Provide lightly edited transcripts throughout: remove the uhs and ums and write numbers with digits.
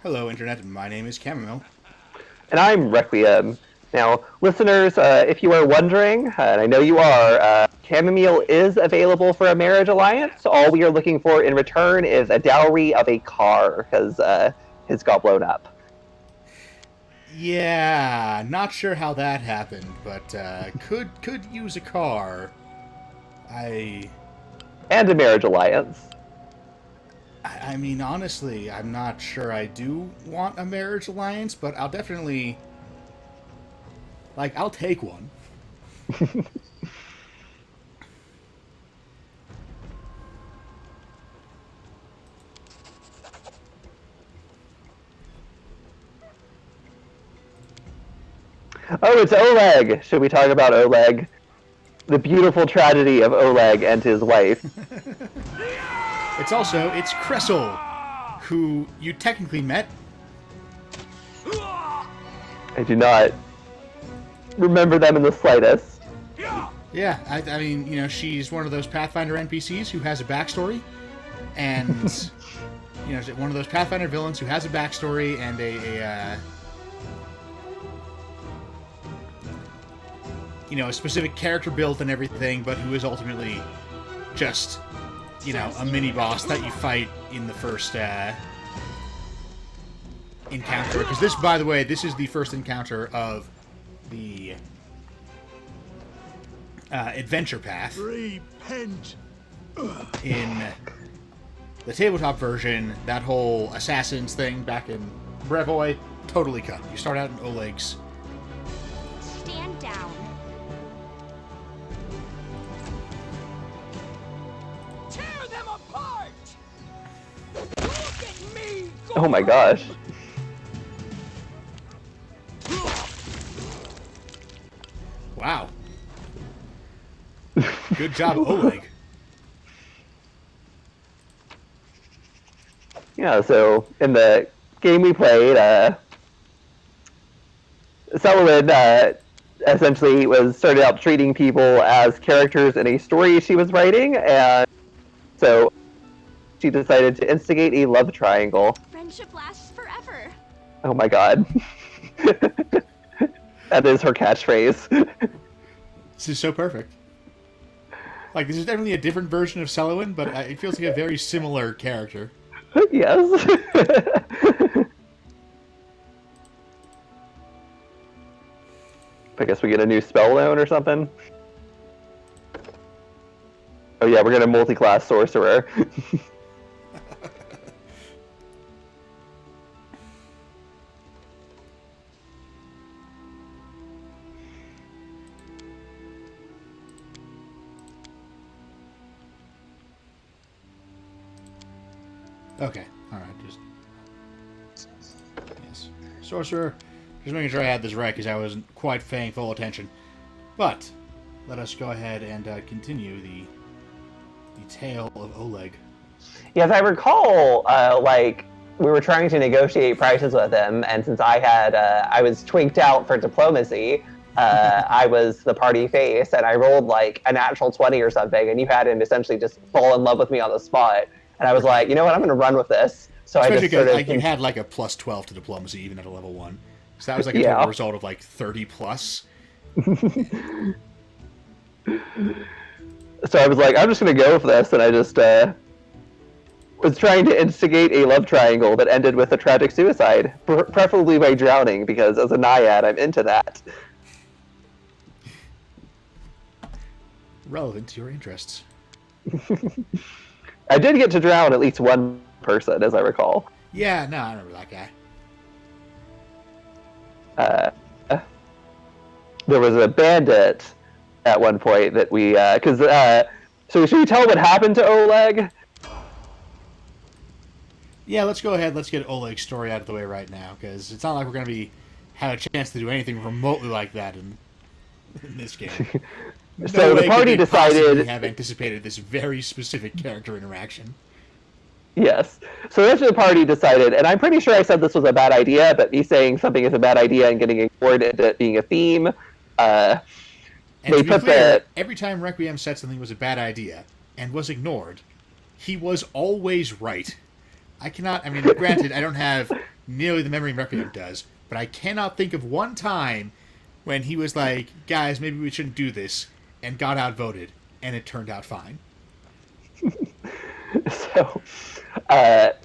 Hello, Internet. My name is Chamomile. And I'm Requiem. Now, listeners, if you are wondering, and I know you are, Chamomile is available for a marriage alliance. All we are looking for in return is a dowry of a car, because his got blown up. Yeah, not sure how that happened, but could use a car. I And a marriage alliance. I mean, honestly, I'm not sure I do want a marriage alliance, but I'll definitely I'll take one. Oh, it's Oleg! Should we talk about Oleg? The beautiful tragedy of Oleg and his wife. It's Kressel, who you technically met. I do not remember them in the slightest. Yeah, I mean, she's one of those Pathfinder NPCs who has a backstory, and one of those Pathfinder villains who has a backstory and a specific character build and everything, but who is ultimately just, a mini boss that you fight in the first encounter. Because this, by the way, this is the first encounter of the adventure path. Repent. In the tabletop version, that whole assassins thing back in Brevoy, totally cut. You start out in Oleg's. Stand down. Tear them apart. Look at me. Oh my gosh. Wow. Good job, Oleg. Yeah, so in the game we played, Sullivan essentially started out treating people as characters in a story she was writing, and so she decided to instigate a love triangle. Friendship lasts forever. Oh my god. That is her catchphrase. This is so perfect. This is definitely a different version of Sullivan, but it feels like a very similar character. Yes. I guess we get a new spell loan or something. Oh yeah, we're gonna multi-class sorcerer. Okay, alright, yes. Sorcerer. Just making sure I had this right, because I wasn't quite paying full attention. But, let us go ahead and continue the tale of Oleg. Yes, I recall, we were trying to negotiate prices with him, and since I was twinked out for diplomacy, I was the party face, and I rolled, a natural 20 or something, and you had him essentially just fall in love with me on the spot. And I was like, you know what, I'm going to run with this. So Especially I just sort of... you had, a plus 12 to diplomacy, even at a level 1. So that was, a total result of, 30 plus. So I was like, I'm just going to go for this, and I just was trying to instigate a love triangle that ended with a tragic suicide, preferably by drowning, because as a naiad, I'm into that. Relevant to your interests. I did get to drown at least one person, as I recall. Yeah, no, I remember that guy. There was a bandit at one point that we... so should we tell what happened to Oleg? Yeah, let's go ahead. Let's get Oleg's story out of the way right now, because it's not like we're going to have a chance to do anything remotely like that in this game. So the party decided... have anticipated this very specific character interaction. Yes. So eventually the party decided, and I'm pretty sure I said this was a bad idea, but me saying something is a bad idea and getting ignored into it being a theme, and to be clear, every time Requiem said something was a bad idea and was ignored, he was always right. Granted, I don't have nearly the memory Requiem does, but I cannot think of one time when he was like, guys, maybe we shouldn't do this, and got outvoted, and it turned out fine. So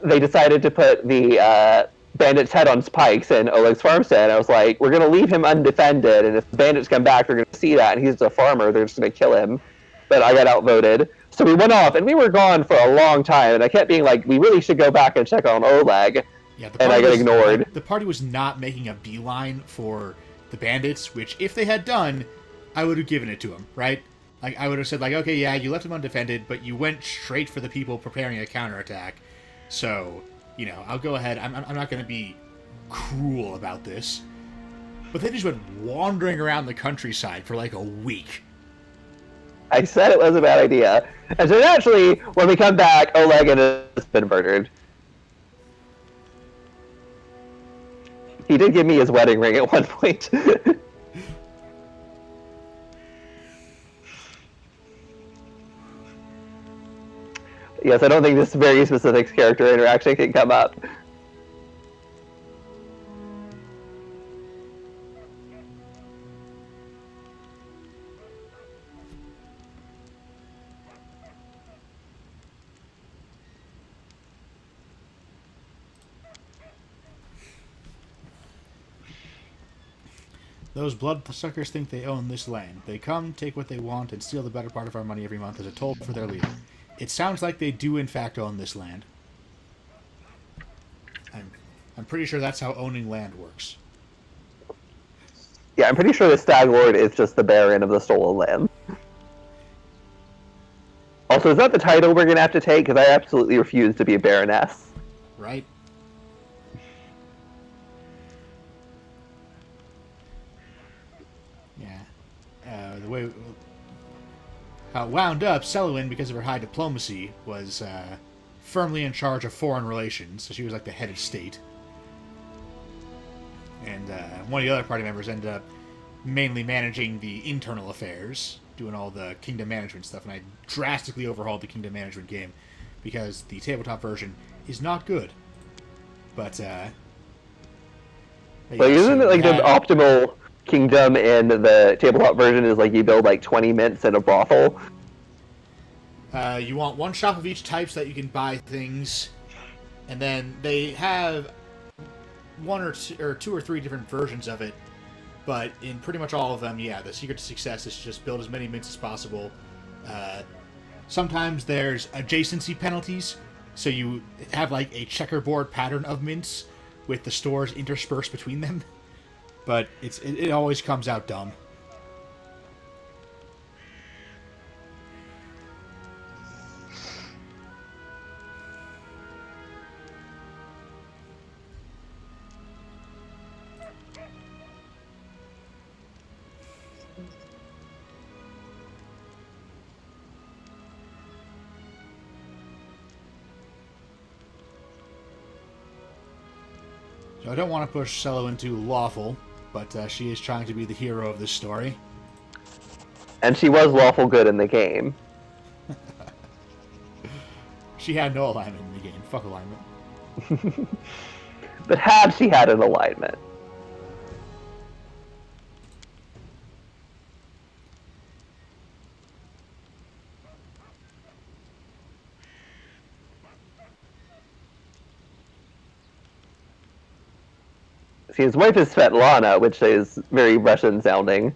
they decided to put the bandit's head on spikes in Oleg's farmstead. I was like, we're going to leave him undefended, and if the bandits come back, they're going to see that, and he's a farmer, they're just going to kill him. But I got outvoted. So we went off, and we were gone for a long time, and I kept being like, we really should go back and check on Oleg. Yeah, and I got was, ignored. The party was not making a beeline for the bandits, which, if they had done, I would have given it to them, right? Like, I would have said, like, okay, yeah, you left them undefended, but you went straight for the people preparing a counterattack. So, you know, I'll go ahead. I'm not going to be cruel about this. But they just went wandering around the countryside for like a week. I said it was a bad idea. And so naturally, when we come back, Oleg has been murdered. He did give me his wedding ring at one point. Yes, I don't think this very specific character interaction can come up. Those bloodsuckers think they own this land. They come, take what they want, and steal the better part of our money every month as a toll for their leader. It sounds like they do, in fact, own this land. I'm pretty sure that's how owning land works. Yeah, I'm pretty sure the Stag Lord is just the Baron of the stolen land. Also, is that the title we're going to have to take? Because I absolutely refuse to be a Baroness. Right? Yeah. The way... How it wound up, Selwyn, because of her high diplomacy, was firmly in charge of foreign relations, so she was like the head of state. And one of the other party members ended up mainly managing the internal affairs, doing all the kingdom management stuff, and I drastically overhauled the kingdom management game, because the tabletop version is not good. But, Like, isn't it like the optimal kingdom in the tabletop version is like you build like 20 mints in a brothel? You want one shop of each type so that you can buy things, and then they have one or two or three different versions of it, but in pretty much all of them, yeah, the secret to success is to just build as many mints as possible. Sometimes there's adjacency penalties, so you have like a checkerboard pattern of mints with the stores interspersed between them, but it always comes out dumb. So I don't want to push Cello into lawful, but she is trying to be the hero of this story. And she was lawful good in the game. She had no alignment in the game. Fuck alignment. But had she had an alignment? See, his wife is Svetlana, which is very Russian sounding.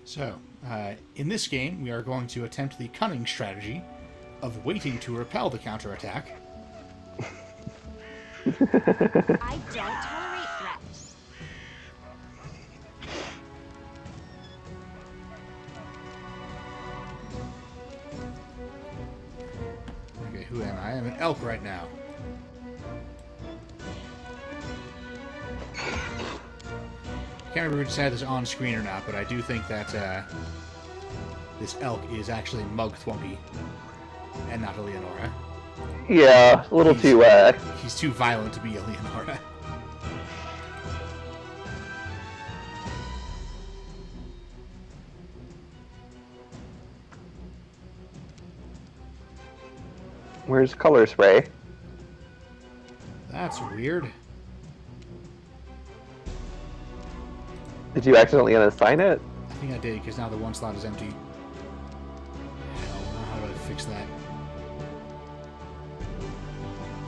So, in this game, we are going to attempt the cunning strategy of waiting to repel the counterattack. I don't tolerate threats. Okay, who am I? I'm an elk right now. can't remember if we decided this on screen or not, but I do think that this elk is actually Mug Thwumpy and not a Leonora. Yeah, a little too. He's too violent to be a Leonora. Where's color spray? That's weird. Did you accidentally unassign it? I think I did, because now the one slot is empty. Hell, how do I fix that?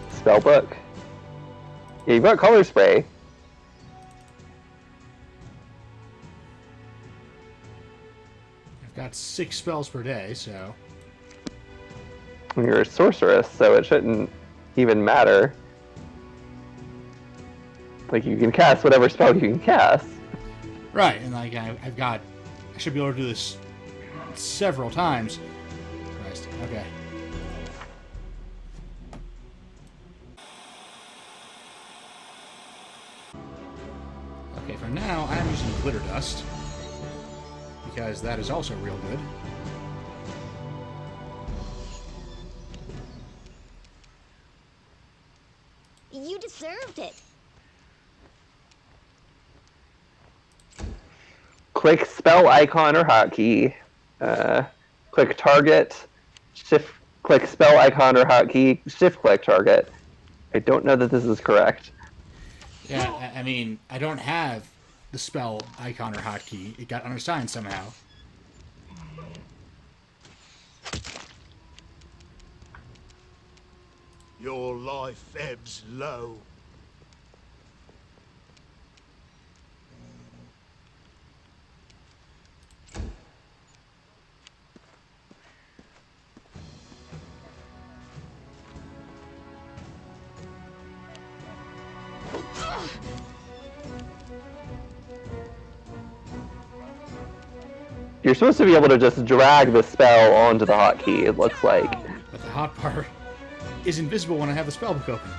Spellbook. Yeah, you've got color spray. I've got 6 spells per day, so... You're a sorceress, so it shouldn't even matter. Like, you can cast whatever spell you can cast. Right, and like I should be able to do this several times. Christ, okay. Okay, for now, I'm using glitter dust because that is also real good. You deserved it. Click spell icon or hotkey. Click target. Shift click spell icon or hotkey. Shift click target. I don't know that this is correct. Yeah, I mean, I don't have the spell icon or hotkey. It got unassigned somehow. Your life ebbs low. You're supposed to be able to just drag the spell onto the hotkey, it looks like. But the hot part is invisible when I have the spellbook open.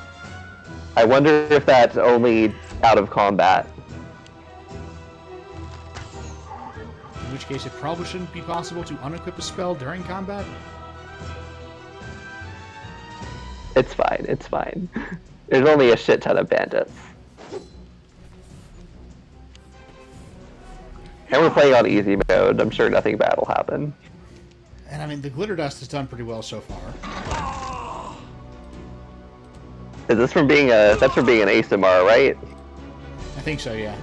I wonder if that's only out of combat. In which case, it probably shouldn't be possible to unequip a spell during combat. It's fine, it's fine. There's only a shit ton of bandits. And we're playing on easy mode. I'm sure nothing bad will happen. And I mean, the glitter dust has done pretty well so far. Is this from being that's from being an ASMR, right? I think so, yeah.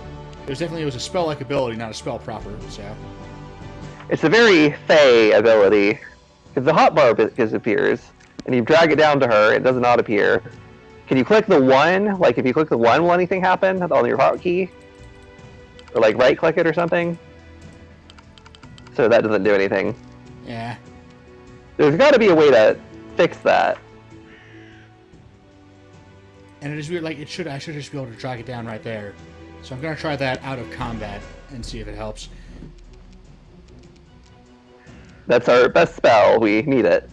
It was a spell-like ability, not a spell proper, so... It's a very Fey ability. If the hotbar disappears, and you drag it down to her, it does not appear. Can you click the 1? Like, if you click the 1, will anything happen on your hotkey? Or, like, right-click it or something? So that doesn't do anything. Yeah. There's got to be a way to fix that. And it is weird, like, I should just be able to drag it down right there. So I'm going to try that out of combat and see if it helps. That's our best spell. We need it.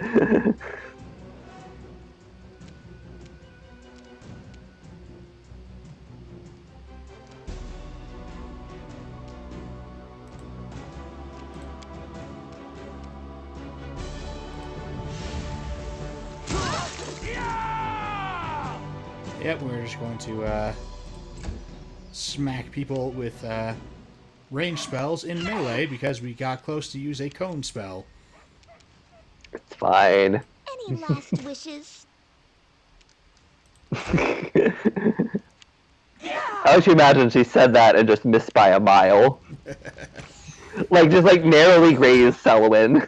Yep, we're just going to smack people with range spells in melee because we got close to use a cone spell. It's fine. Any last wishes? How would you imagine she said that and just missed by a mile? Like, just like narrowly grazed Selwyn.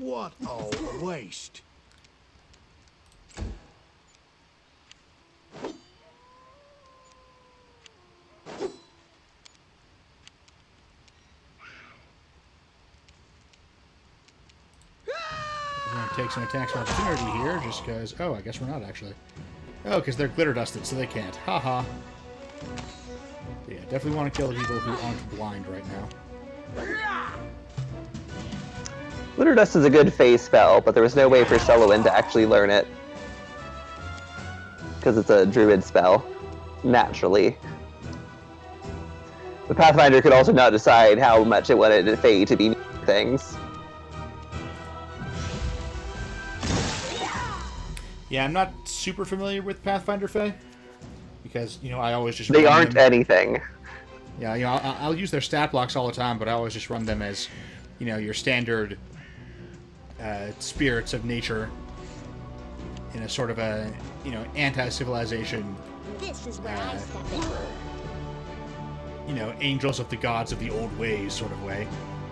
What a waste. We're going to take some attacks of opportunity here just because... Oh, I guess we're not actually. Oh, because they're glitter dusted, so they can't. Haha. Yeah, definitely want to kill the people who aren't blind right now. Litter Dust is a good phase spell, but there was no way for Selwyn to actually learn it. Because it's a druid spell, naturally. The Pathfinder could also not decide how much it wanted Fae to be things. Yeah, I'm not super familiar with Pathfinder Fae. Because, I always just They run aren't them. anything. Yeah, I'll use their stat blocks all the time, but I always just run them as, your standard spirits of nature in a sort of a, anti-civilization, This is where I step in. angels of the gods of the old ways sort of way.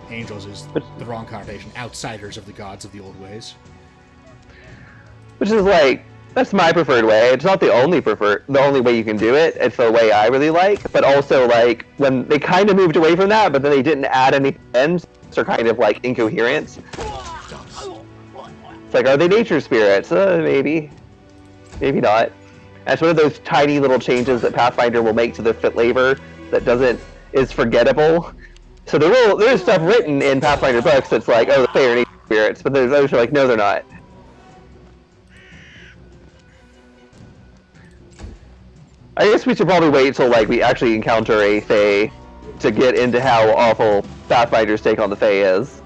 Angels is the wrong connotation. Outsiders of the gods of the old ways. Which is like, that's my preferred way. It's not the only way you can do it. It's the way I really like. But also, like, when they kind of moved away from that, but then they didn't add any ends, so kind of like incoherent. It's like, are they nature spirits? Maybe. Maybe not. That's one of those tiny little changes that Pathfinder will make to the flavor that is forgettable. So there's stuff written in Pathfinder books that's like, oh, they are nature spirits, but there's others who are like, no, they're not. I guess we should probably wait till like we actually encounter a Fae to get into how awful Pathfinder's take on the Fae is.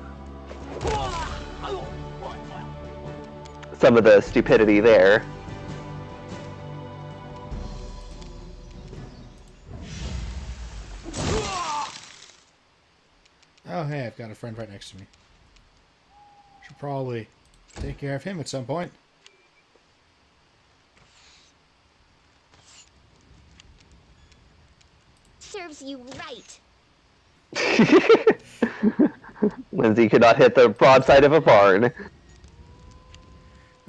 Some of the stupidity there. Oh, hey, I've got a friend right next to me. Should probably take care of him at some point. Serves you right. Lindsay could not hit the broadside of a barn.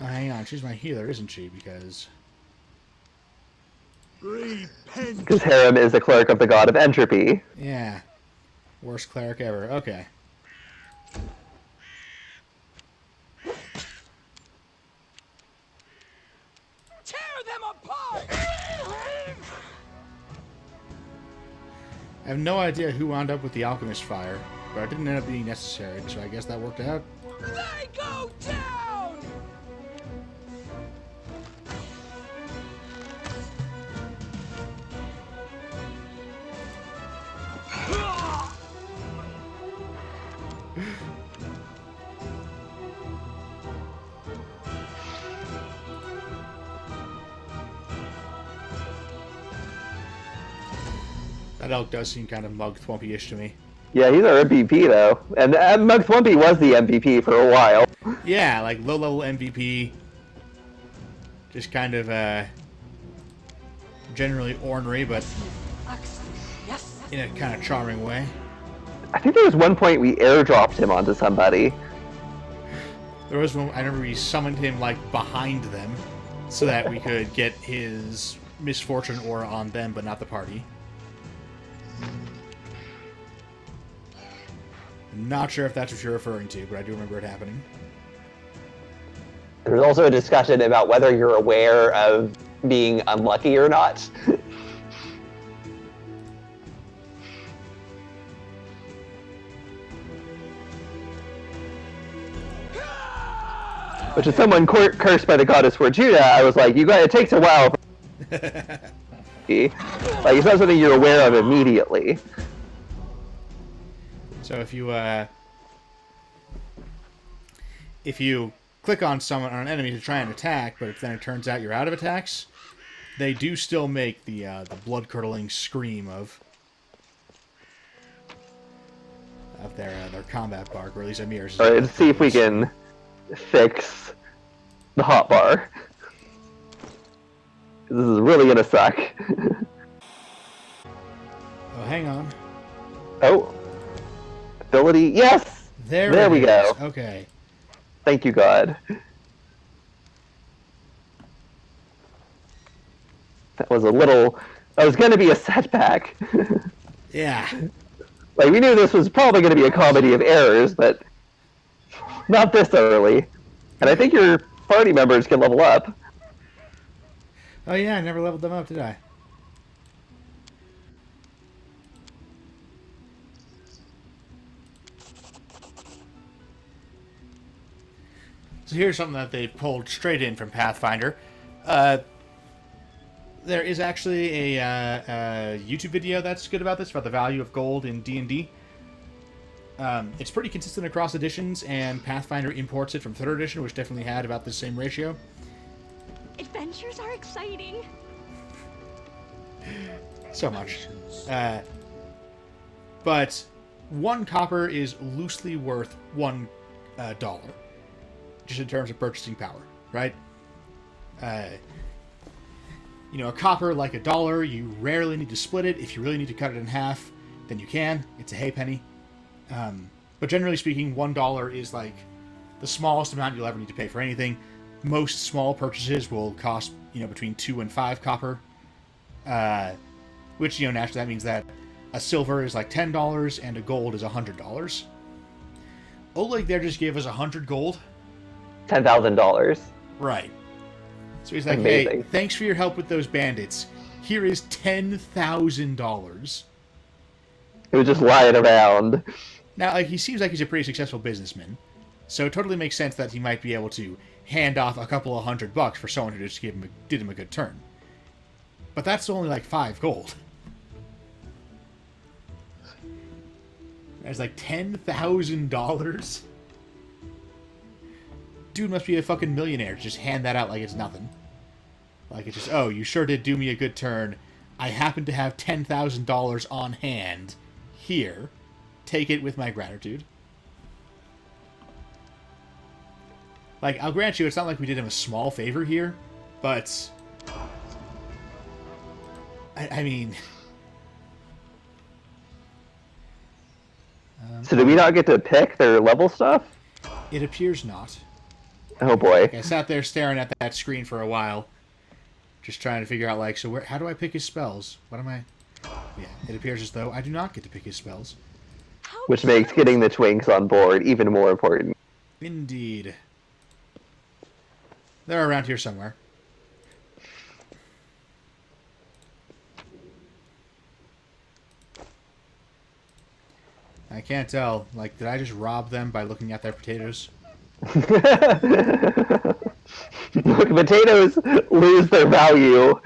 Oh, hang on, she's my healer, isn't she? Because Repent. Because Harem is the cleric of the god of entropy. yeah, worst cleric ever. Okay. Tear them apart! I have no idea who wound up with the alchemist fire, but it didn't end up being necessary, so I guess that worked out. They go down! That elk does seem kind of mug thwumpy-ish to me. Yeah, he's our MVP though. And Mug Thwumpy was the MVP for a while. Yeah, like low-level MVP. Just kind of, generally ornery, but in a kind of charming way. I think there was one point we airdropped him onto somebody. There was one, I remember we summoned him, like, behind them, so that we could get his misfortune aura on them, but not the party. Not sure if that's what you're referring to, but I do remember it happening. There was also a discussion about whether you're aware of being unlucky or not. Which is someone cursed by the goddess Fortuna, I was like, it takes a while. Like, it's not something you're aware of immediately. So if you click on an enemy to try and attack, but if then it turns out you're out of attacks, they do still make the blood-curdling scream of their combat bark, or at least Amir's. Alright, let's see if we can fix the hotbar. This is really gonna suck. Oh, hang on. Oh. Ability, yes! There we go. Okay. Thank you, God. That was gonna be a setback. Yeah. Like, we knew this was probably gonna be a comedy of errors, but not this early. And I think your party members can level up. Oh yeah, I never leveled them up, did I? So here's something that they pulled straight in from Pathfinder. There is actually a YouTube video that's good about this, about the value of gold in D&D. It's pretty consistent across editions, and Pathfinder imports it from 3rd edition, which definitely had about the same ratio. Adventures are exciting. So much. But 1 copper is loosely worth $1, just in terms of purchasing power, right? You know, a copper, like $1, you rarely need to split it. If you really need to cut it in half, then you can. It's a halfpenny. But generally speaking, $1 is like the smallest amount you'll ever need to pay for anything. Most small purchases will cost, between 2 and 5 copper. Which, naturally that means that a silver is like $10 and a gold is $100. Oleg there just gave us 100 gold. $10,000. Right. So he's like, Amazing. hey, thanks for your help with those bandits. Here is $10,000. It was just lying around. Now, he seems like he's a pretty successful businessman, so it totally makes sense that he might be able to hand off a couple of $100 for someone who just did him a good turn. But that's only like 5 gold. That's like $10,000. Dude must be a fucking millionaire to just hand that out like it's nothing. Like it's just, oh, you sure did do me a good turn. I happen to have $10,000 on hand. Here. Take it with my gratitude. Like, I'll grant you, it's not like we did him a small favor here, but... I mean... So do we not get to pick their level stuff? It appears not. Oh boy. I sat there staring at that screen for a while, just trying to figure out, like, so how do I pick his spells? What am I... Yeah, it appears as though I do not get to pick his spells. Which makes getting the twinks on board even more important. Indeed. They're around here somewhere. I can't tell. Like, did I just rob them by looking at their potatoes? Look, potatoes lose their value.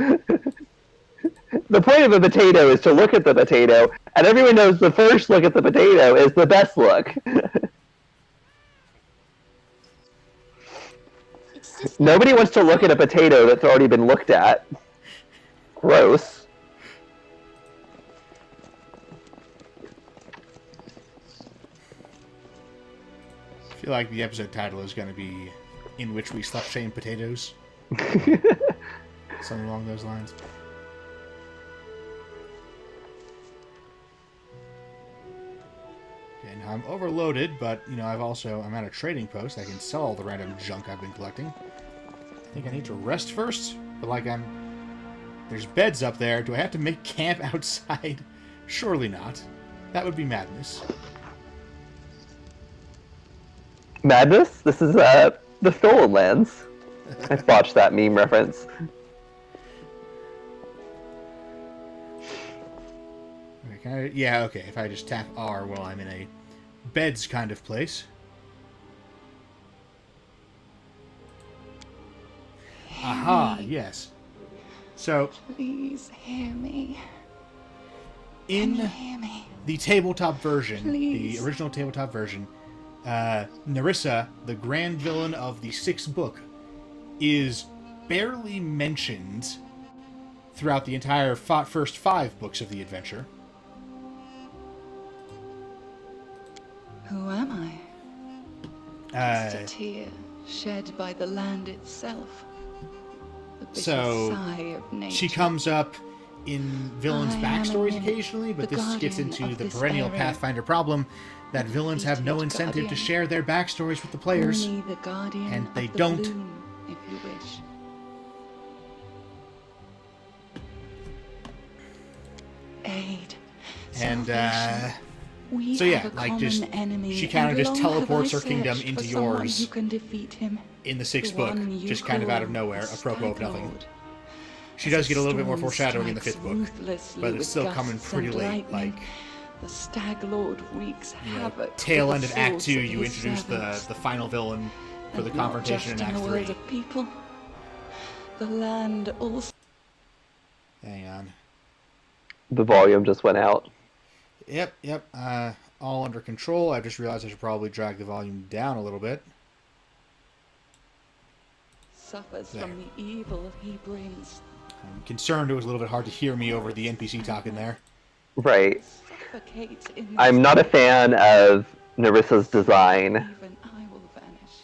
The point of a potato is to look at the potato, and everyone knows the first look at the potato is the best look. Nobody wants to look at a potato that's already been looked at. Gross. I feel like the episode title is going to be In Which We Slut Shame Potatoes. Something along those lines. Okay, now I'm overloaded, but, I'm at a trading post. I can sell all the random junk I've been collecting. I think I need to rest first, but there's beds up there. Do I have to make camp outside? Surely not. That would be madness. Madness? This is, the Stolen Lands. I botched that meme reference. Okay, yeah, okay. If I just tap R while I'm in a beds kind of place. Aha, yes. So, Please hear me. in Hear me. the tabletop version, Please. the original tabletop version, Nerissa, the grand villain of the 6th book, is barely mentioned throughout the entire first 5 books of the adventure. Who am I? Just a tear shed by the land itself. The bitter So, sigh of nature. She comes up in villains' I am backstories an occasionally, but the this gets guardian into of the this perennial area. Pathfinder problem that villains have no Defeated incentive to guardian. share their backstories with the players. Only the guardian and of they the don't. bloom, if you wish. Aid. And, salvation. We so yeah, have a like, common just- enemy, she kinda and just long teleports have her I kingdom searched into for someone yours. who can defeat him. in the 6th The book, one you just kind of out of call nowhere, the apropos of nothing. Stag-Lord. She As does get a little bit more storm foreshadowing in the 5th strikes book, ruthlessly but it's with still coming gusts pretty and late. lightning, Like, the Stag Lord wreaks havoc. tail with end the of Act swords 2, of you his introduce servants. the final villain, for the And not confrontation in just Act the world 3. of people, the land also. Hang on. The volume just went out. Yep. All under control. I just realized I should probably drag the volume down a little bit. Suffers There. from the evil he brings. I'm concerned it was a little bit hard to hear me over the NPC talking there. Right. Suffocate in I'm this not a dark. fan of Nerissa's design. Even I will vanish.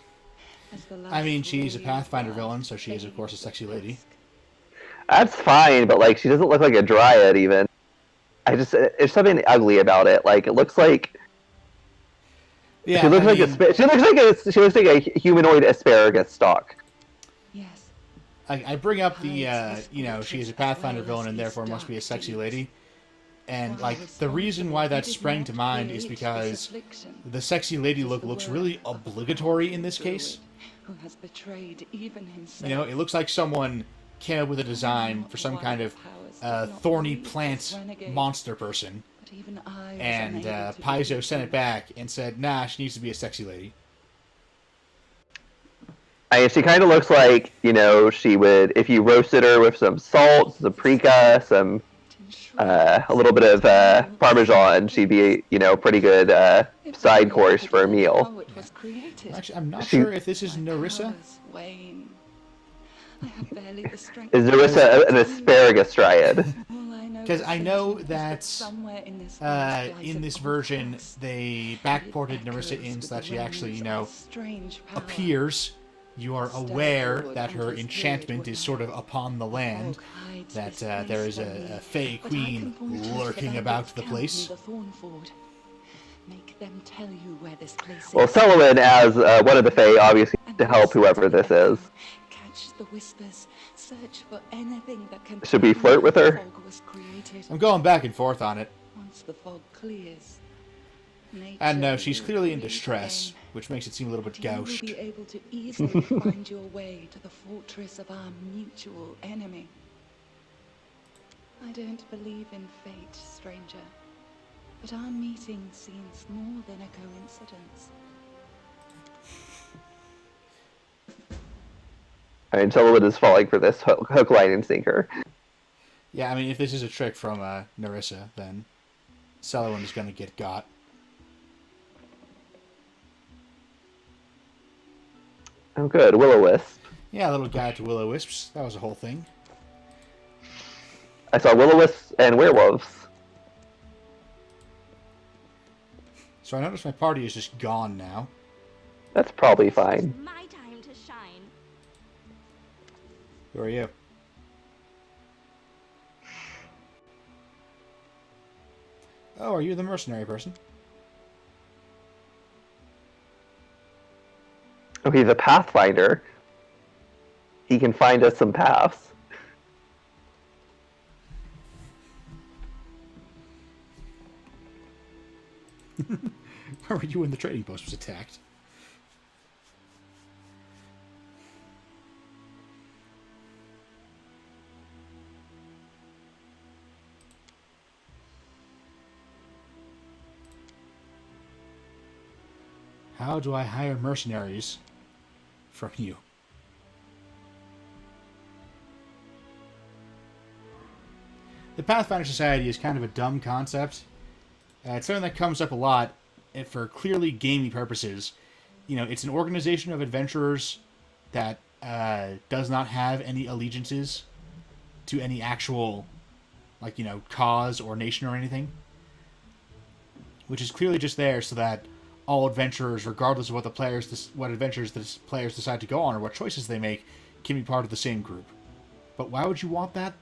As the I mean, last she's a ray Pathfinder of villain, light so she is, of course, a sexy lady. dusk. That's fine, but like she doesn't look like a dryad even. There's something ugly about it. Like it looks like Yeah, she looks I like mean, she looks like a humanoid asparagus stalk. Yes. I bring up the, she is a Pathfinder villain and therefore must be a sexy lady. And, like, the reason why that sprang to mind is because the sexy lady look looks really obligatory in this case. Who has betrayed even himself. You know, it looks like someone came up with a design for some kind of thorny plant monster person. But even I was And unable to Paizo believe sent it him. back and said, nah, she needs to be a sexy lady. I mean, she kind of looks like, she would, if you roasted her with some salt, some paprika, a little bit of Parmesan, she'd be, pretty good side course for a meal. Actually, I'm not She- sure if this is Nerissa. Is Nerissa an asparagus dryad? Because I know that in this version, they backported Nerissa in so that she actually, appears. You are aware that her enchantment is sort of upon the land, that there is a fey queen lurking about the place. Make them tell you where this place Well, is. Sullivan, as one of the Fae, obviously to help whoever this is. Catch the whispers, search for anything that can Should we tell flirt you with the her? fog was created. I'm going back and forth on it. Once the fog clears, And no, nature she's will clearly in breathe distress, again. which makes it seem a little bit You will gauche. be able to easily find your way to the fortress of our mutual enemy. I don't believe in fate, stranger, but our meeting seems more than a coincidence. I mean, Sullivan is falling for this hook, line, and sinker. Yeah, I mean, if this is a trick from Nerissa, then Sullivan is going to get got. Oh, good. Will-O-Wisp. Yeah, a little guide to Will-O-Wisps. That was a whole thing. I saw Will-O-Wisps and werewolves. So I noticed my party is just gone now. That's probably fine. It's my time to shine. Who are you? Oh, are you the mercenary person? Oh, he's a pathfinder. He can find us some paths. Where were you when the trading post was attacked? How do I hire mercenaries from you? The Pathfinder Society is kind of a dumb concept. It's something that comes up a lot for clearly gamey purposes. You know, it's an organization of adventurers that does not have any allegiances to any actual, cause or nation or anything. Which is clearly just there so that all adventurers, regardless of what adventures the players decide to go on or what choices they make, can be part of the same group. But why would you want that?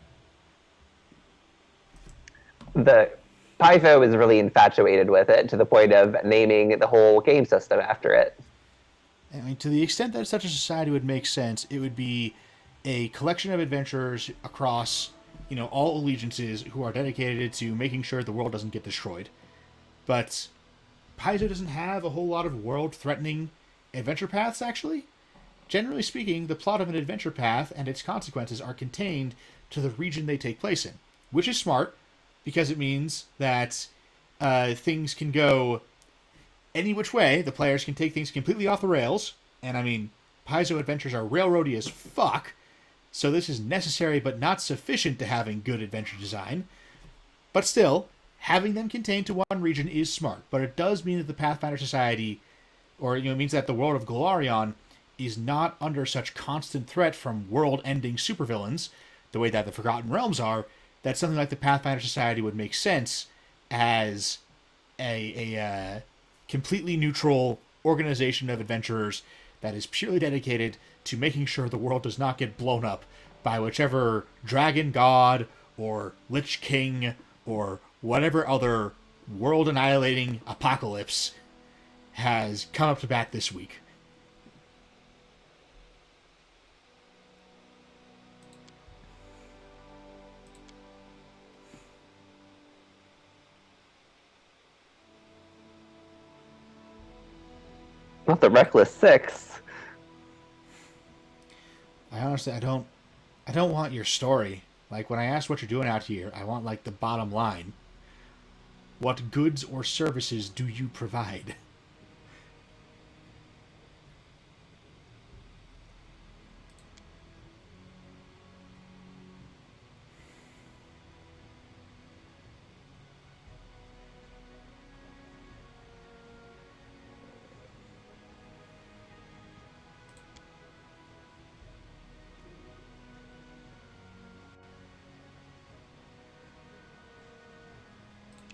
The Paizo is really infatuated with it to the point of naming the whole game system after it. I mean, to the extent that such a society would make sense, it would be a collection of adventurers across, all allegiances who are dedicated to making sure the world doesn't get destroyed. But Paizo doesn't have a whole lot of world-threatening adventure paths, actually. Generally speaking, the plot of an adventure path and its consequences are contained to the region they take place in, which is smart, because it means that things can go any which way. The players can take things completely off the rails, and I mean, Paizo adventures are railroady as fuck, so this is necessary but not sufficient to having good adventure design. But still, having them contained to one region is smart, but it does mean that the Pathfinder Society, or it means that the world of Golarion is not under such constant threat from world-ending supervillains, the way that the Forgotten Realms are, that something like the Pathfinder Society would make sense as a completely neutral organization of adventurers that is purely dedicated to making sure the world does not get blown up by whichever dragon god or lich king or whatever other world-annihilating apocalypse has come up to bat this week. Not the Reckless Six. I honestly, I don't want your story. Like, when I ask what you're doing out here, I want, like, the bottom line. What goods or services do you provide?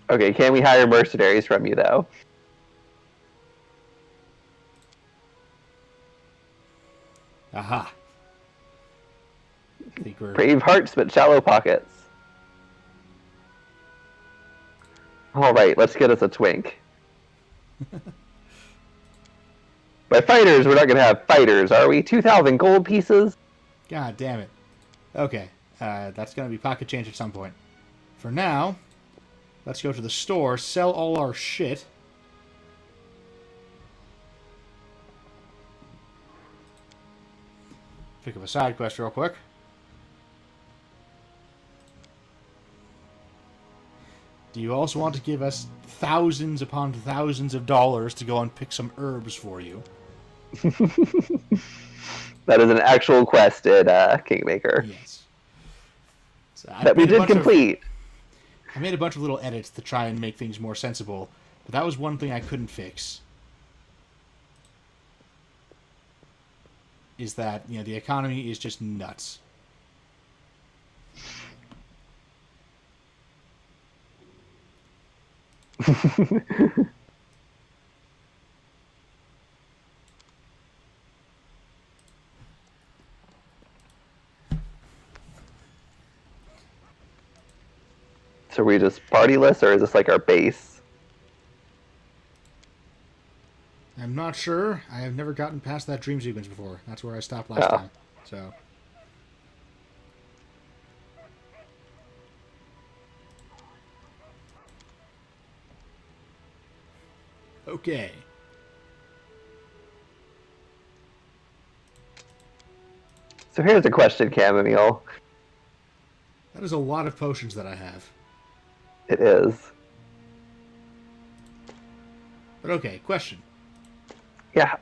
Okay, can we hire mercenaries from you, though? Aha. I think we're... Brave hearts, but shallow pockets. All right, let's get us a twink. By fighters, we're not going to have fighters, are we? 2,000 gold pieces? God damn it. Okay, that's going to be pocket change at some point. For now, let's go to the store, sell all our shit. Pick up a side quest real quick. Do you also want to give us thousands upon thousands of dollars to go and pick some herbs for you? That is an actual quest in Kingmaker. Yes. So That we did complete. I made a bunch of little edits to try and make things more sensible, but that was one thing I couldn't fix. Is that, the economy is just nuts. So are we just partyless, or is this like our base? I'm not sure. I have never gotten past that dream sequence before. That's where I stopped last time. So. Okay. So here's a question, Chamomile. That is a lot of potions that I have. It is. But okay, question. Yeah.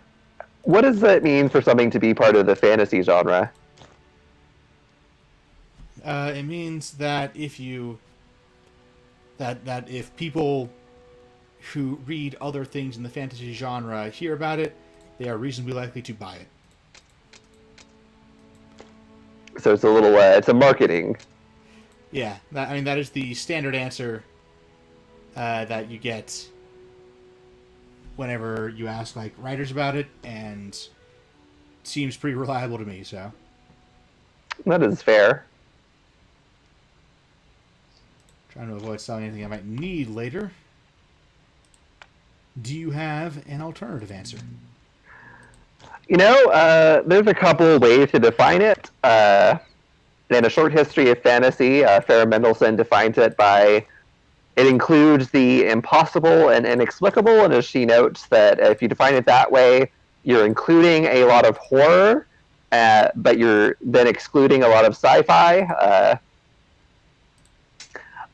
What does that mean for something to be part of the fantasy genre? It means that if if people who read other things in the fantasy genre hear about it, they are reasonably likely to buy it. So it's a little, it's a marketing. Yeah, that is the standard answer that you get whenever you ask like writers about it, and it seems pretty reliable to me. So That is fair. trying to avoid selling anything I might need later. Do you have an alternative answer? There's a couple ways to define it. In A Short History of Fantasy, Farrah Mendelssohn defines it by, it includes the impossible and inexplicable, and as she notes that if you define it that way, you're including a lot of horror, but you're then excluding a lot of sci-fi.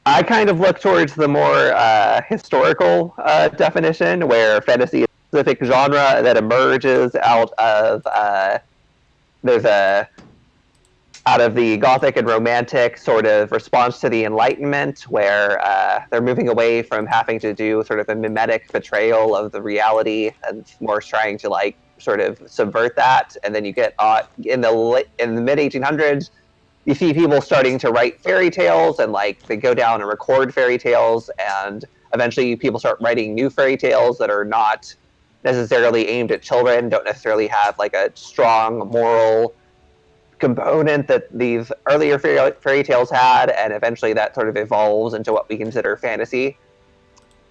I kind of look towards the more historical definition, where fantasy is a specific genre that emerges out of there's a out of the Gothic and Romantic sort of response to the Enlightenment, where they're moving away from having to do sort of a mimetic portrayal of the reality and more trying to like sort of subvert that. And then you get in the mid 1800s, you see people starting to write fairy tales, and like they go down and record fairy tales, and eventually people start writing new fairy tales that are not necessarily aimed at children, don't necessarily have like a strong moral component that these earlier fairy tales had, and eventually that sort of evolves into what we consider fantasy.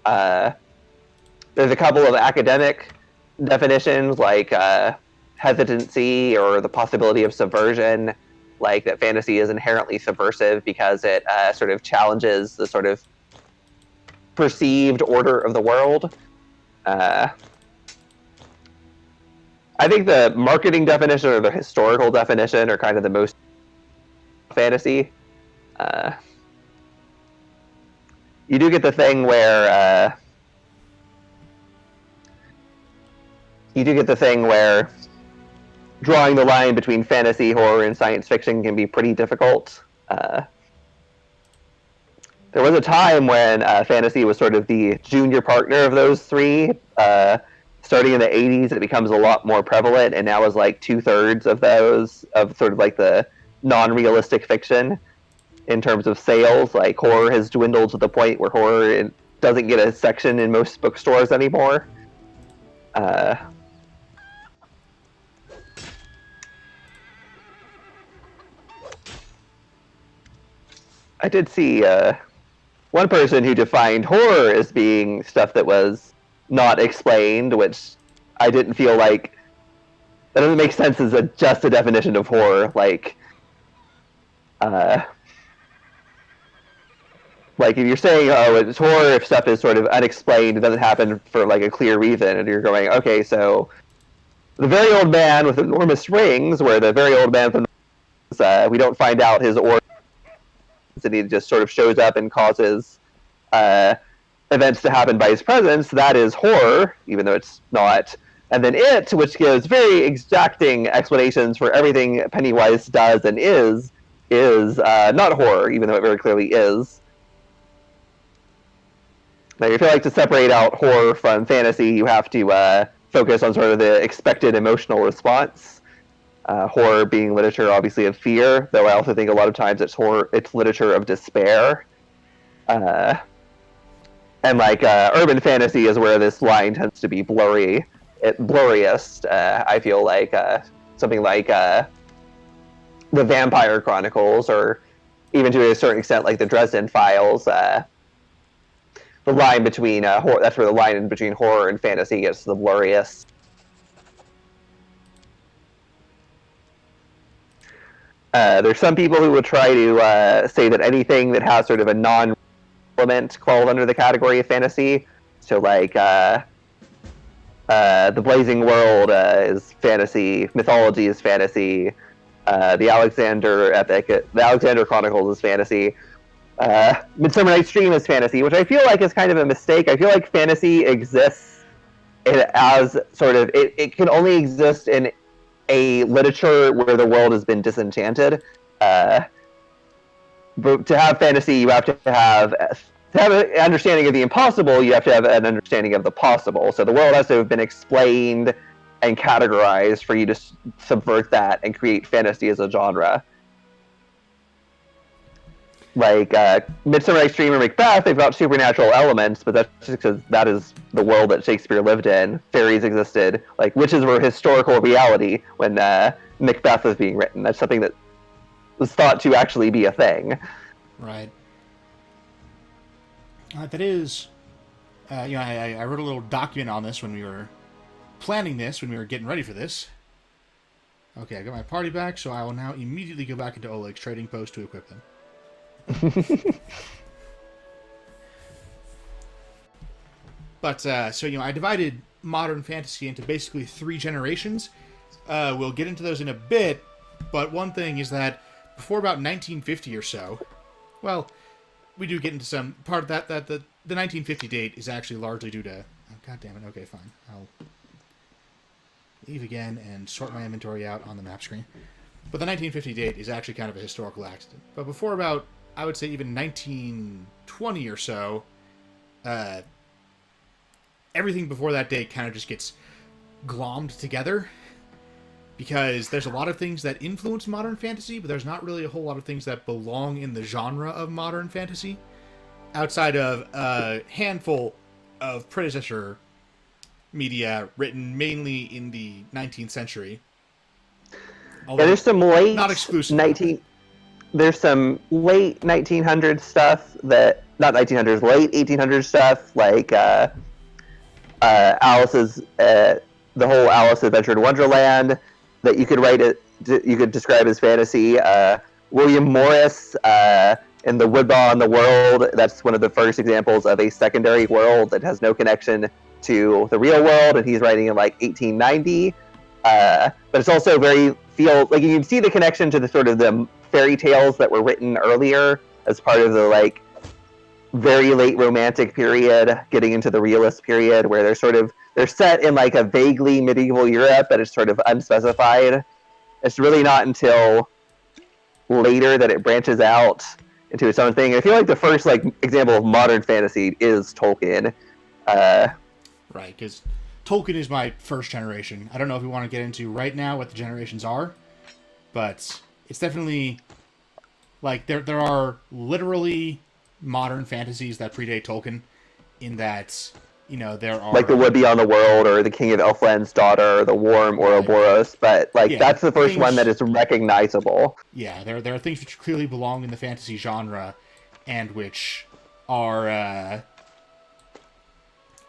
There's a couple of academic definitions, like hesitancy or the possibility of subversion, like that fantasy is inherently subversive because it sort of challenges the sort of perceived order of the world. I think the marketing definition or the historical definition are kind of the most fantasy. You do get the thing where drawing the line between fantasy, horror, and science fiction can be pretty difficult. There was a time when fantasy was sort of the junior partner of those three. Starting in the 80s, it becomes a lot more prevalent, and now is like 2/3 of those, of sort of like the non-realistic fiction in terms of sales. Like horror has dwindled to the point where horror doesn't get a section in most bookstores anymore. I did see one person who defined horror as being stuff that was not explained, which I didn't feel like that doesn't make sense as just a definition of horror. Like if you're saying, oh, it's horror if stuff is sort of unexplained, it doesn't happen for like a clear reason, and you're going, okay, so the very old man with enormous rings, where the very old man we don't find out his origins, and he just sort of shows up and causes events to happen by his presence, that is horror, even though it's not. And then It, which gives very exacting explanations for everything Pennywise does and is not horror, even though it very clearly is. Now, if you like to separate out horror from fantasy, you have to focus on sort of the expected emotional response. Horror being literature, obviously, of fear, though I also think a lot of times it's literature of despair. And like urban fantasy is where this line tends to be blurriest. I feel like something like the Vampire Chronicles, or even to a certain extent like the Dresden Files. The line between that's where the line between horror and fantasy gets the blurriest. There's some people who will try to say that anything that has sort of a non-element crawled under the category of fantasy. So like the Blazing World is fantasy, mythology is fantasy, the Alexander epic, the Alexander Chronicles is fantasy, Midsummer Night's Dream is fantasy, which I feel like is kind of a mistake. I feel like fantasy exists as sort of, it can only exist in a literature where the world has been disenchanted. But to have fantasy, you have to have an understanding of the impossible, you have to have an understanding of the possible. So the world has to have been explained and categorized for you to subvert that and create fantasy as a genre. Like Midsummer Night's Dream or Macbeth, they've got supernatural elements, but that's just because that is the world that Shakespeare lived in. Fairies existed, like witches were historical reality when Macbeth was being written. That's something that was thought to actually be a thing. Right. That is, I wrote a little document on this when we were planning this, when we were getting ready for this. Okay, I got my party back, so I will now immediately go back into Oleg's trading post to equip them. But, I divided modern fantasy into basically 3 generations. We'll get into those in a bit, but one thing is that before about 1950 or so, well, we do get into some part of that the 1950 date is actually largely due to... Oh, God damn it. Okay, fine. leave again and sort my inventory out on the map screen. But the 1950 date is actually kind of a historical accident. But before about, I would say even 1920 or so, everything before that date kind of just gets glommed together, because there's a lot of things that influence modern fantasy, but there's not really a whole lot of things that belong in the genre of modern fantasy, outside of a handful of predecessor media written mainly in the 19th century. Yeah, there's some late not exclusive. There's some late 1900s stuff that not 1900s, late 1800s stuff like Alice's the whole Alice Adventure in Wonderland that you could you could describe as fantasy. William Morris in The Woodball and the World, that's one of the first examples of a secondary world that has no connection to the real world, and he's writing in like 1890. But it's also very like you can see the connection to the sort of the fairy tales that were written earlier as part of the like very late romantic period, getting into the realist period, where they're set in like a vaguely medieval Europe, but it's sort of unspecified. It's really not until later that it branches out into its own thing. And I feel like the first like example of modern fantasy is Tolkien. Right, because Tolkien is my first generation. I don't know if we want to get into right now what the generations are, but it's definitely like there are literally modern fantasies that predate Tolkien, in that, you know, there are like The Wood Beyond the World or The King of Elfland's Daughter or The Worm or Ouroboros, but like that's the first one that is recognizable. Yeah, there are things which clearly belong in the fantasy genre and which are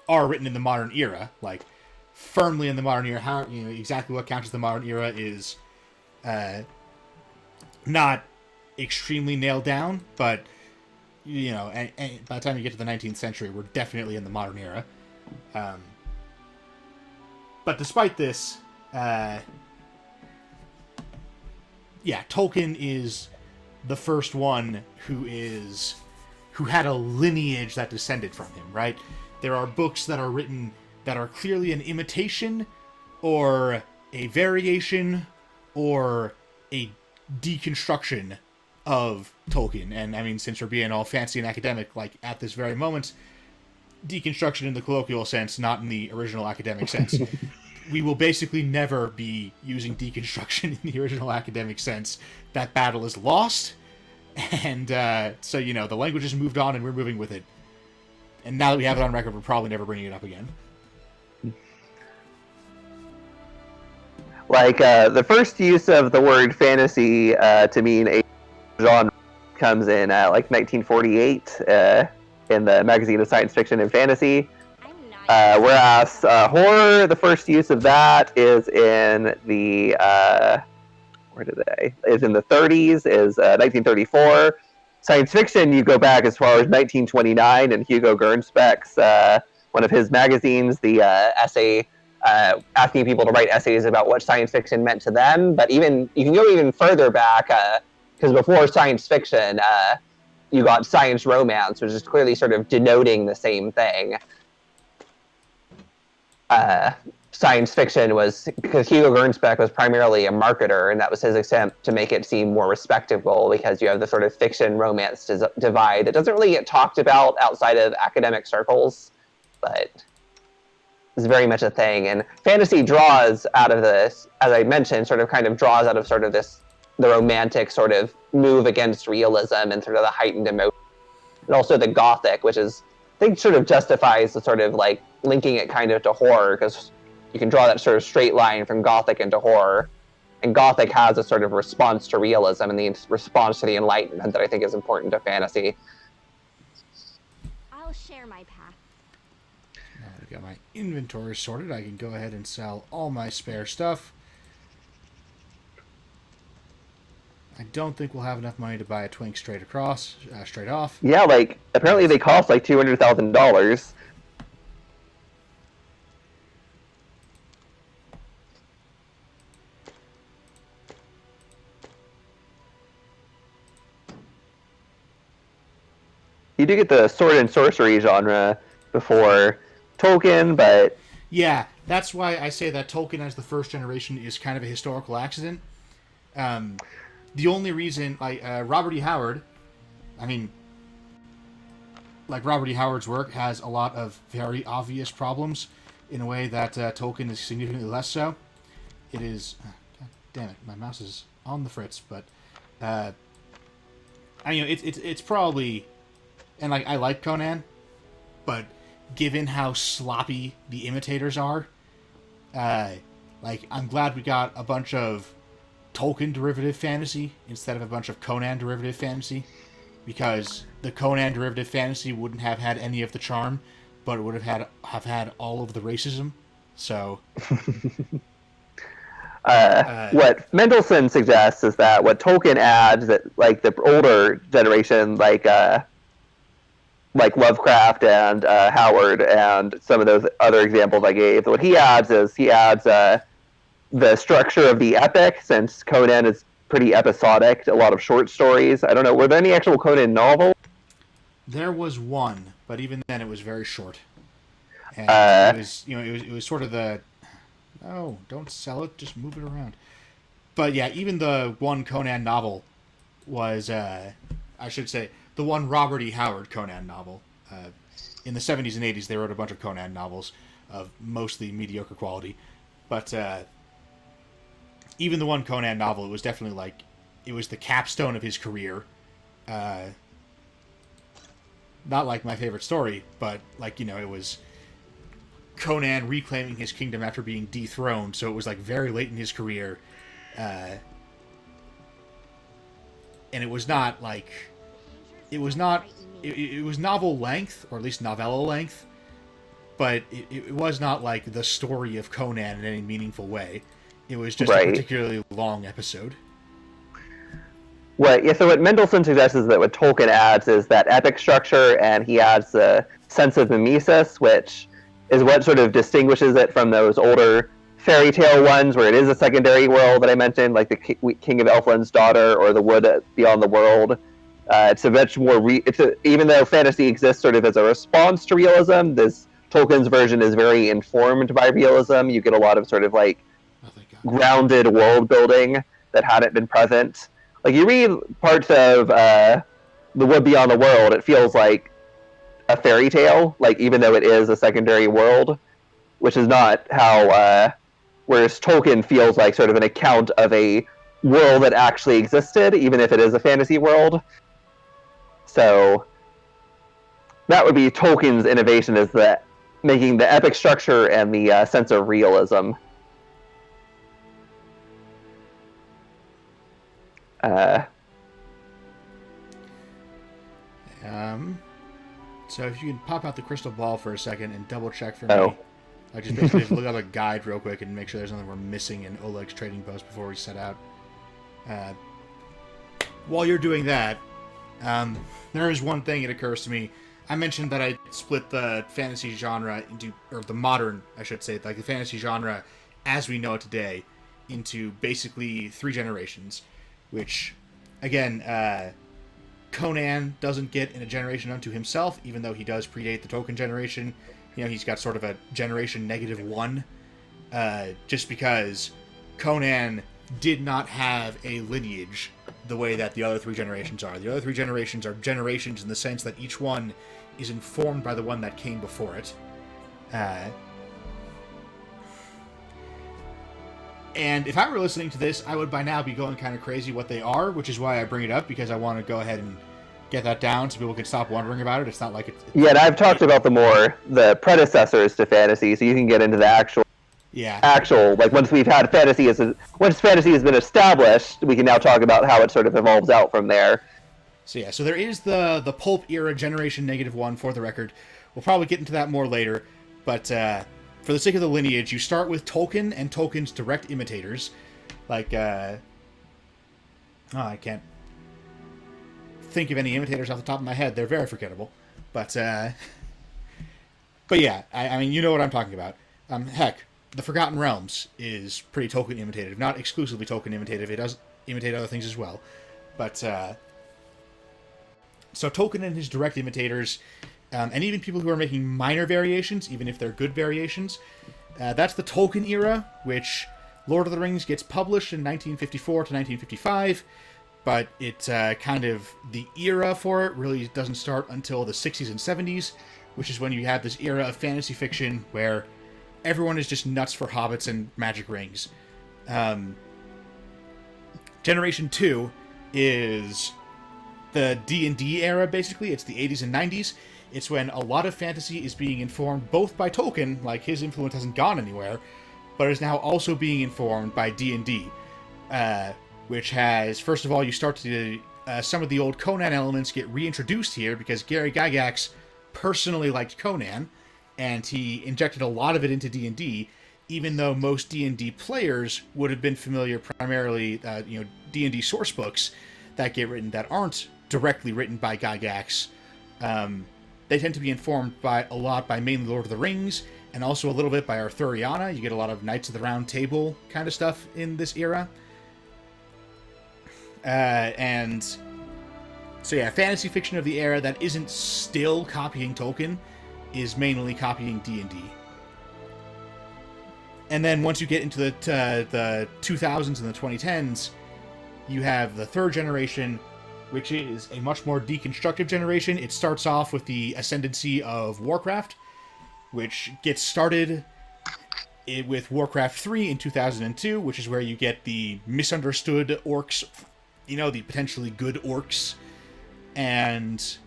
written in the modern era, like firmly in the modern era. How, you know, exactly what counts as the modern era is not extremely nailed down, but you know, and by the time you get to the 19th century, we're definitely in the modern era. But despite this, Tolkien is the first one who had a lineage that descended from him, right? There are books that are written that are clearly an imitation, or a variation, or a deconstruction of Tolkien. And I mean, since we're being all fancy and academic, like at this very moment, deconstruction in the colloquial sense, not in the original academic sense. We will basically never be using deconstruction in the original academic sense. That battle is lost, and so, you know, the language has moved on and we're moving with it. And now that we have it on record, we're probably never bringing it up again. Like, the first use of the word fantasy to mean a genre comes in like 1948 in the magazine of Science Fiction and Fantasy. Whereas horror, the first use of that is in the is in the 30s, is 1934. Science fiction, you go back as far as 1929, and Hugo Gernsback's one of his magazines, the essay asking people to write essays about what science fiction meant to them. But even you can go even further back, because before science fiction, you got science romance, which is clearly sort of denoting the same thing. Science fiction was, because Hugo Gernsback was primarily a marketer, and that was his attempt to make it seem more respectable, because you have the sort of fiction romance divide that doesn't really get talked about outside of academic circles, but is very much a thing. And fantasy draws out of this, as I mentioned, sort of kind of draws out of sort of this, the romantic sort of move against realism and sort of the heightened emotion. And also the Gothic, which is, I think, sort of justifies the sort of like linking it kind of to horror, because you can draw that sort of straight line from Gothic into horror. And Gothic has a sort of response to realism and the response to the Enlightenment that I think is important to fantasy. I'll share my path. Now that I've got my inventory sorted, I can go ahead and sell all my spare stuff. I don't think we'll have enough money to buy a Twink straight off. Yeah, like, apparently they cost like $200,000. You do get the sword and sorcery genre before Tolkien, but yeah, that's why I say that Tolkien as the first generation is kind of a historical accident. The only reason, like, Robert E. Howard, I mean, like, Robert E. Howard's work has a lot of very obvious problems in a way that Tolkien is significantly less so. It is... God damn it, my mouse is on the fritz, but... it's probably... And, like, I like Conan, but given how sloppy the imitators are, like, I'm glad we got a bunch of Tolkien derivative fantasy instead of a bunch of Conan derivative fantasy, because the Conan derivative fantasy wouldn't have had any of the charm, but it would have had all of the racism. So, what Mendelssohn suggests is that what Tolkien adds, that like the older generation, like Lovecraft and Howard and some of those other examples I gave, what he adds is the structure of the epic, since Conan is pretty episodic, a lot of short stories. I don't know, were there any actual Conan novels? There was one, but even then it was very short. And it was sort of the, oh, don't sell it, just move it around. But yeah, even the one Conan novel was, I should say, the one Robert E. Howard Conan novel. In the 70s and 80s, they wrote a bunch of Conan novels of mostly mediocre quality. But even the one Conan novel, it was definitely like, it was the capstone of his career. Not like my favorite story, but like, it was Conan reclaiming his kingdom after being dethroned, so it was like very late in his career. And it was not like, it was novel length, or at least novella length, but it was not like the story of Conan in any meaningful way. It was just a particularly long episode. So what Mendelssohn suggests is that what Tolkien adds is that epic structure, and he adds the sense of mimesis, which is what sort of distinguishes it from those older fairy tale ones where it is a secondary world that I mentioned, like the King of Elfland's Daughter or the Wood Beyond the World. It's a much more... even though fantasy exists sort of as a response to realism, this Tolkien's version is very informed by realism. You get a lot of sort of like grounded world building that hadn't been present. Like, you read parts of The Wood Beyond the World, it feels like a fairy tale, like, even though it is a secondary world, which is not how, whereas Tolkien feels like sort of an account of a world that actually existed, even if it is a fantasy world. So, that would be Tolkien's innovation, is that making the epic structure and the sense of realism. So if you can pop out the crystal ball for a second and double check for me. I just basically look up a guide real quick and make sure there's nothing we're missing in Oleg's trading post before we set out. While you're doing that, there is one thing that occurs to me. I mentioned that I split the fantasy genre into, or the modern, I should say, like the fantasy genre as we know it today, into basically 3 generations, which, again, Conan doesn't get in a generation unto himself, even though he does predate the Tolkien generation. He's got sort of a generation -1, just because Conan did not have a lineage the way that the other 3 generations are. The other 3 generations are generations in the sense that each one is informed by the one that came before it. And if I were listening to this, I would by now be going kind of crazy what they are, which is why I bring it up, because I want to go ahead and get that down so people can stop wondering about it. It's not like it's yeah, and I've talked about the predecessors to fantasy, so you can get into the actual, like, once we've had fantasy, once fantasy has been established, we can now talk about how it sort of evolves out from there. So there is the pulp era generation -1, for the record. We'll probably get into that more later, but for the sake of the lineage, you start with Tolkien and Tolkien's direct imitators, like, I can't think of any imitators off the top of my head. They're very forgettable, but yeah, I mean, you know what I'm talking about. Heck, the Forgotten Realms is pretty Tolkien imitative, not exclusively Tolkien imitative. It does imitate other things as well, but so Tolkien and his direct imitators, and even people who are making minor variations, even if they're good variations, That's the Tolkien era, which Lord of the Rings gets published in 1954 to 1955, but it's kind of the era for it really doesn't start until the 60s and 70s, which is when you have this era of fantasy fiction where everyone is just nuts for hobbits and magic rings. Generation 2 is the D&D era, basically. It's the 80s and 90s. It's when a lot of fantasy is being informed both by Tolkien, like his influence hasn't gone anywhere, but is now also being informed by D&D, which has, first of all, you start to, some of the old Conan elements get reintroduced here because Gary Gygax personally liked Conan, and he injected a lot of it into D&D, even though most D&D players would have been familiar primarily, D&D source books that get written that aren't directly written by Gygax. They tend to be informed by a lot by mainly Lord of the Rings, and also a little bit by Arthuriana. You get a lot of Knights of the Round Table kind of stuff in this era. And so yeah, fantasy fiction of the era that isn't still copying Tolkien is mainly copying D&D. And then once you get into the 2000s and the 2010s, you have the third generation, which is a much more deconstructive generation. It starts off with the ascendancy of Warcraft, which gets started with Warcraft 3 in 2002, which is where you get the misunderstood orcs, the potentially good orcs. And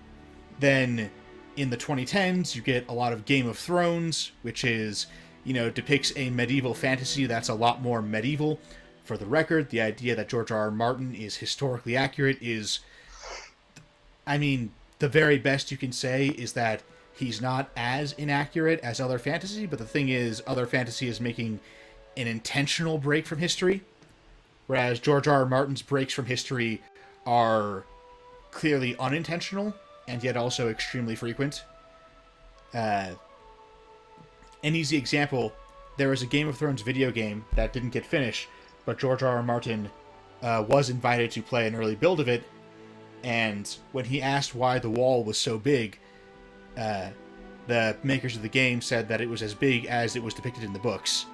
then in the 2010s, you get a lot of Game of Thrones, which is, depicts a medieval fantasy that's a lot more medieval. For the record, the idea that George R.R. Martin is historically accurate is, the very best you can say is that he's not as inaccurate as other fantasy, but the thing is, other fantasy is making an intentional break from history, whereas George R.R. Martin's breaks from history are clearly unintentional, and yet also extremely frequent. An easy example, there was a Game of Thrones video game that didn't get finished, but George R.R. Martin was invited to play an early build of it, and when he asked why the wall was so big, the makers of the game said that it was as big as it was depicted in the books,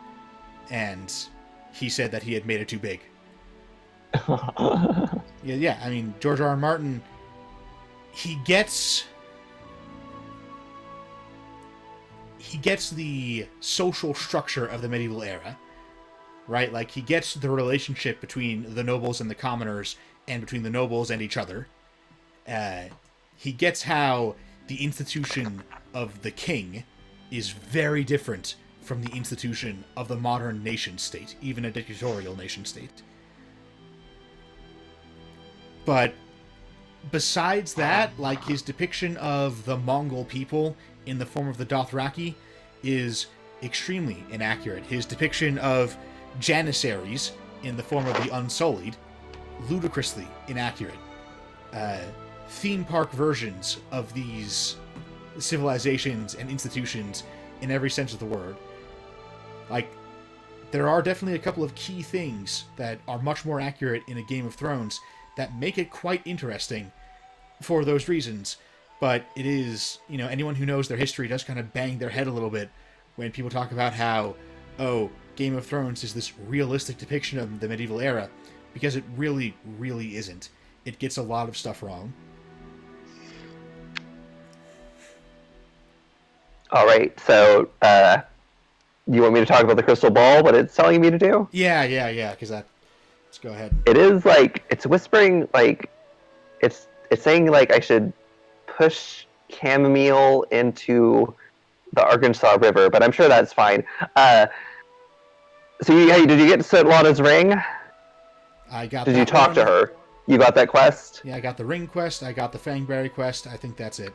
and he said that he had made it too big. George R.R. Martin, he gets the social structure of the medieval era, right? Like, he gets the relationship between the nobles and the commoners, and between the nobles and each other. He gets how the institution of the king is very different from the institution of the modern nation state, even a dictatorial nation state. But besides that, like, his depiction of the Mongol people in the form of the Dothraki is extremely inaccurate. His depiction of Janissaries in the form of the Unsullied, ludicrously inaccurate. Theme park versions of these civilizations and institutions in every sense of the word. Like, there are definitely a couple of key things that are much more accurate in a Game of Thrones that make it quite interesting for those reasons. But it is, anyone who knows their history does kind of bang their head a little bit when people talk about how, Game of Thrones is this realistic depiction of the medieval era, because it really, really isn't. It gets a lot of stuff wrong. All right, so you want me to talk about the crystal ball, what it's telling me to do? Yeah, because let's go ahead. It is it's whispering, it's saying I should push chamomile into the Arkansas River, but I'm sure that's fine. So did you get Svetlana's ring? I got. Did you talk to her? You got that quest? Yeah, I got the ring quest. I got the Fangberry quest. I think that's it.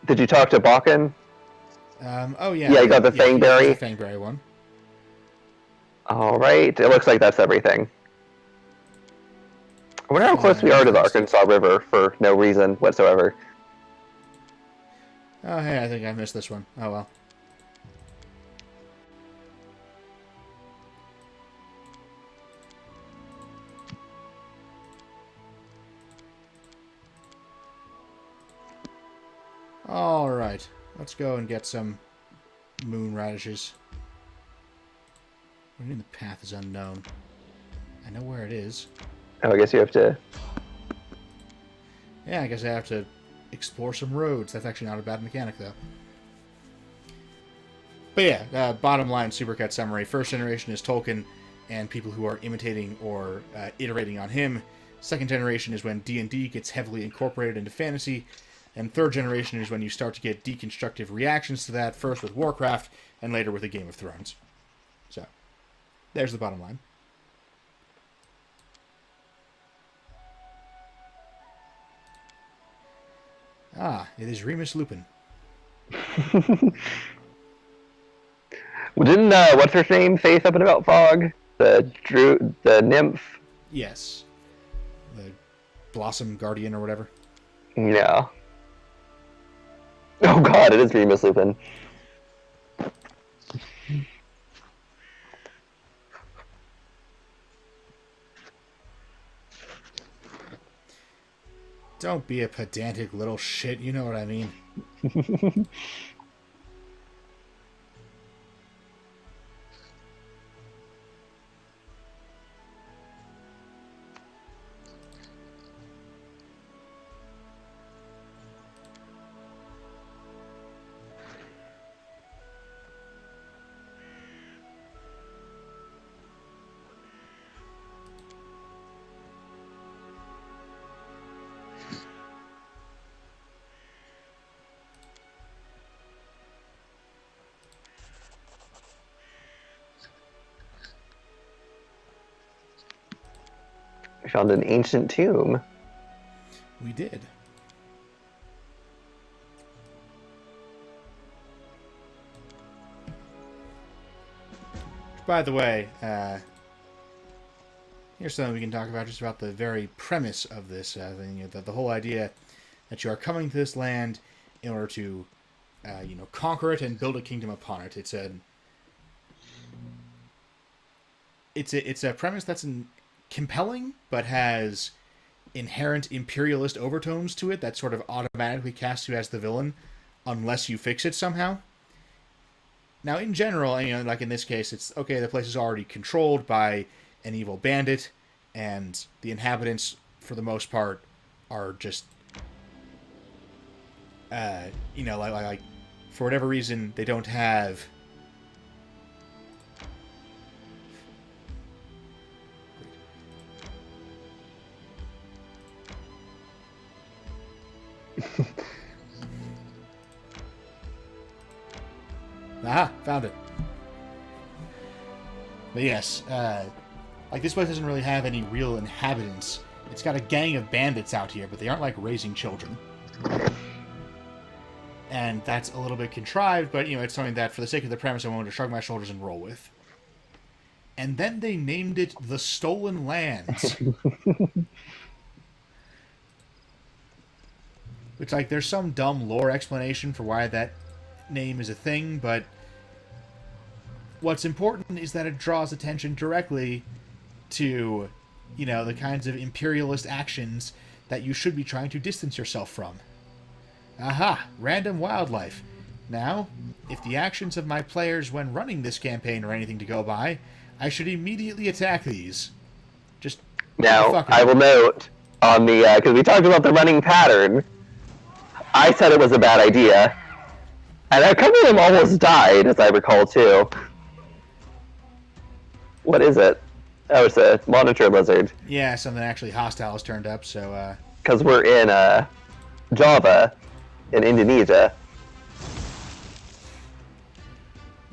Did you talk to Balkan? Oh yeah. Yeah, you got the Fangberry. The Fangberry one. All right. It looks like that's everything. I wonder how close we are to the Arkansas River for no reason whatsoever. Oh, hey, I think I missed this one. Oh, well. Alright. Let's go and get some moon radishes. What do you mean the path is unknown? I know where it is. Oh, I guess you have to... Yeah, I guess I have to explore some roads. That's actually not a bad mechanic, though. But yeah, bottom line supercut summary. First generation is Tolkien and people who are imitating or iterating on him. Second generation is when D&D gets heavily incorporated into fantasy. And third generation is when you start to get deconstructive reactions to that, first with Warcraft and later with a Game of Thrones. So, there's the bottom line. Ah, it is Remus Lupin. Well, didn't, what's her name say something about fog? The nymph? Yes. The Blossom Guardian or whatever. Yeah. Oh god, it is Remus Lupin. Don't be a pedantic little shit, you know what I mean. We found an ancient tomb. We did. By the way, here's something we can talk about, just about the very premise of this thing. The whole idea that you are coming to this land in order to, conquer it and build a kingdom upon it. It's a premise that's compelling, but has inherent imperialist overtones to it that sort of automatically casts you as the villain, unless you fix it somehow. Now, in general, like in this case, it's okay, the place is already controlled by an evil bandit, and the inhabitants, for the most part, are just, like for whatever reason, they don't have... Aha, found it. But yes, like this place doesn't really have any real inhabitants. It's got a gang of bandits out here, but they aren't like raising children. And that's a little bit contrived, but it's something that, for the sake of the premise, I wanted to shrug my shoulders and roll with. And then they named it the Stolen Lands. Which, like, there's some dumb lore explanation for why that name is a thing, but what's important is that it draws attention directly to, the kinds of imperialist actions that you should be trying to distance yourself from. Aha! Random wildlife. Now, if the actions of my players when running this campaign are anything to go by, I should immediately attack these. Just... Now, I will note, on the, because we talked about the running pattern, I said it was a bad idea. And a couple of them almost died, as I recall, too. What is it? Oh, it's a monitor lizard. Yeah, something actually hostile has turned up, so, Because we're in, Java, in Indonesia.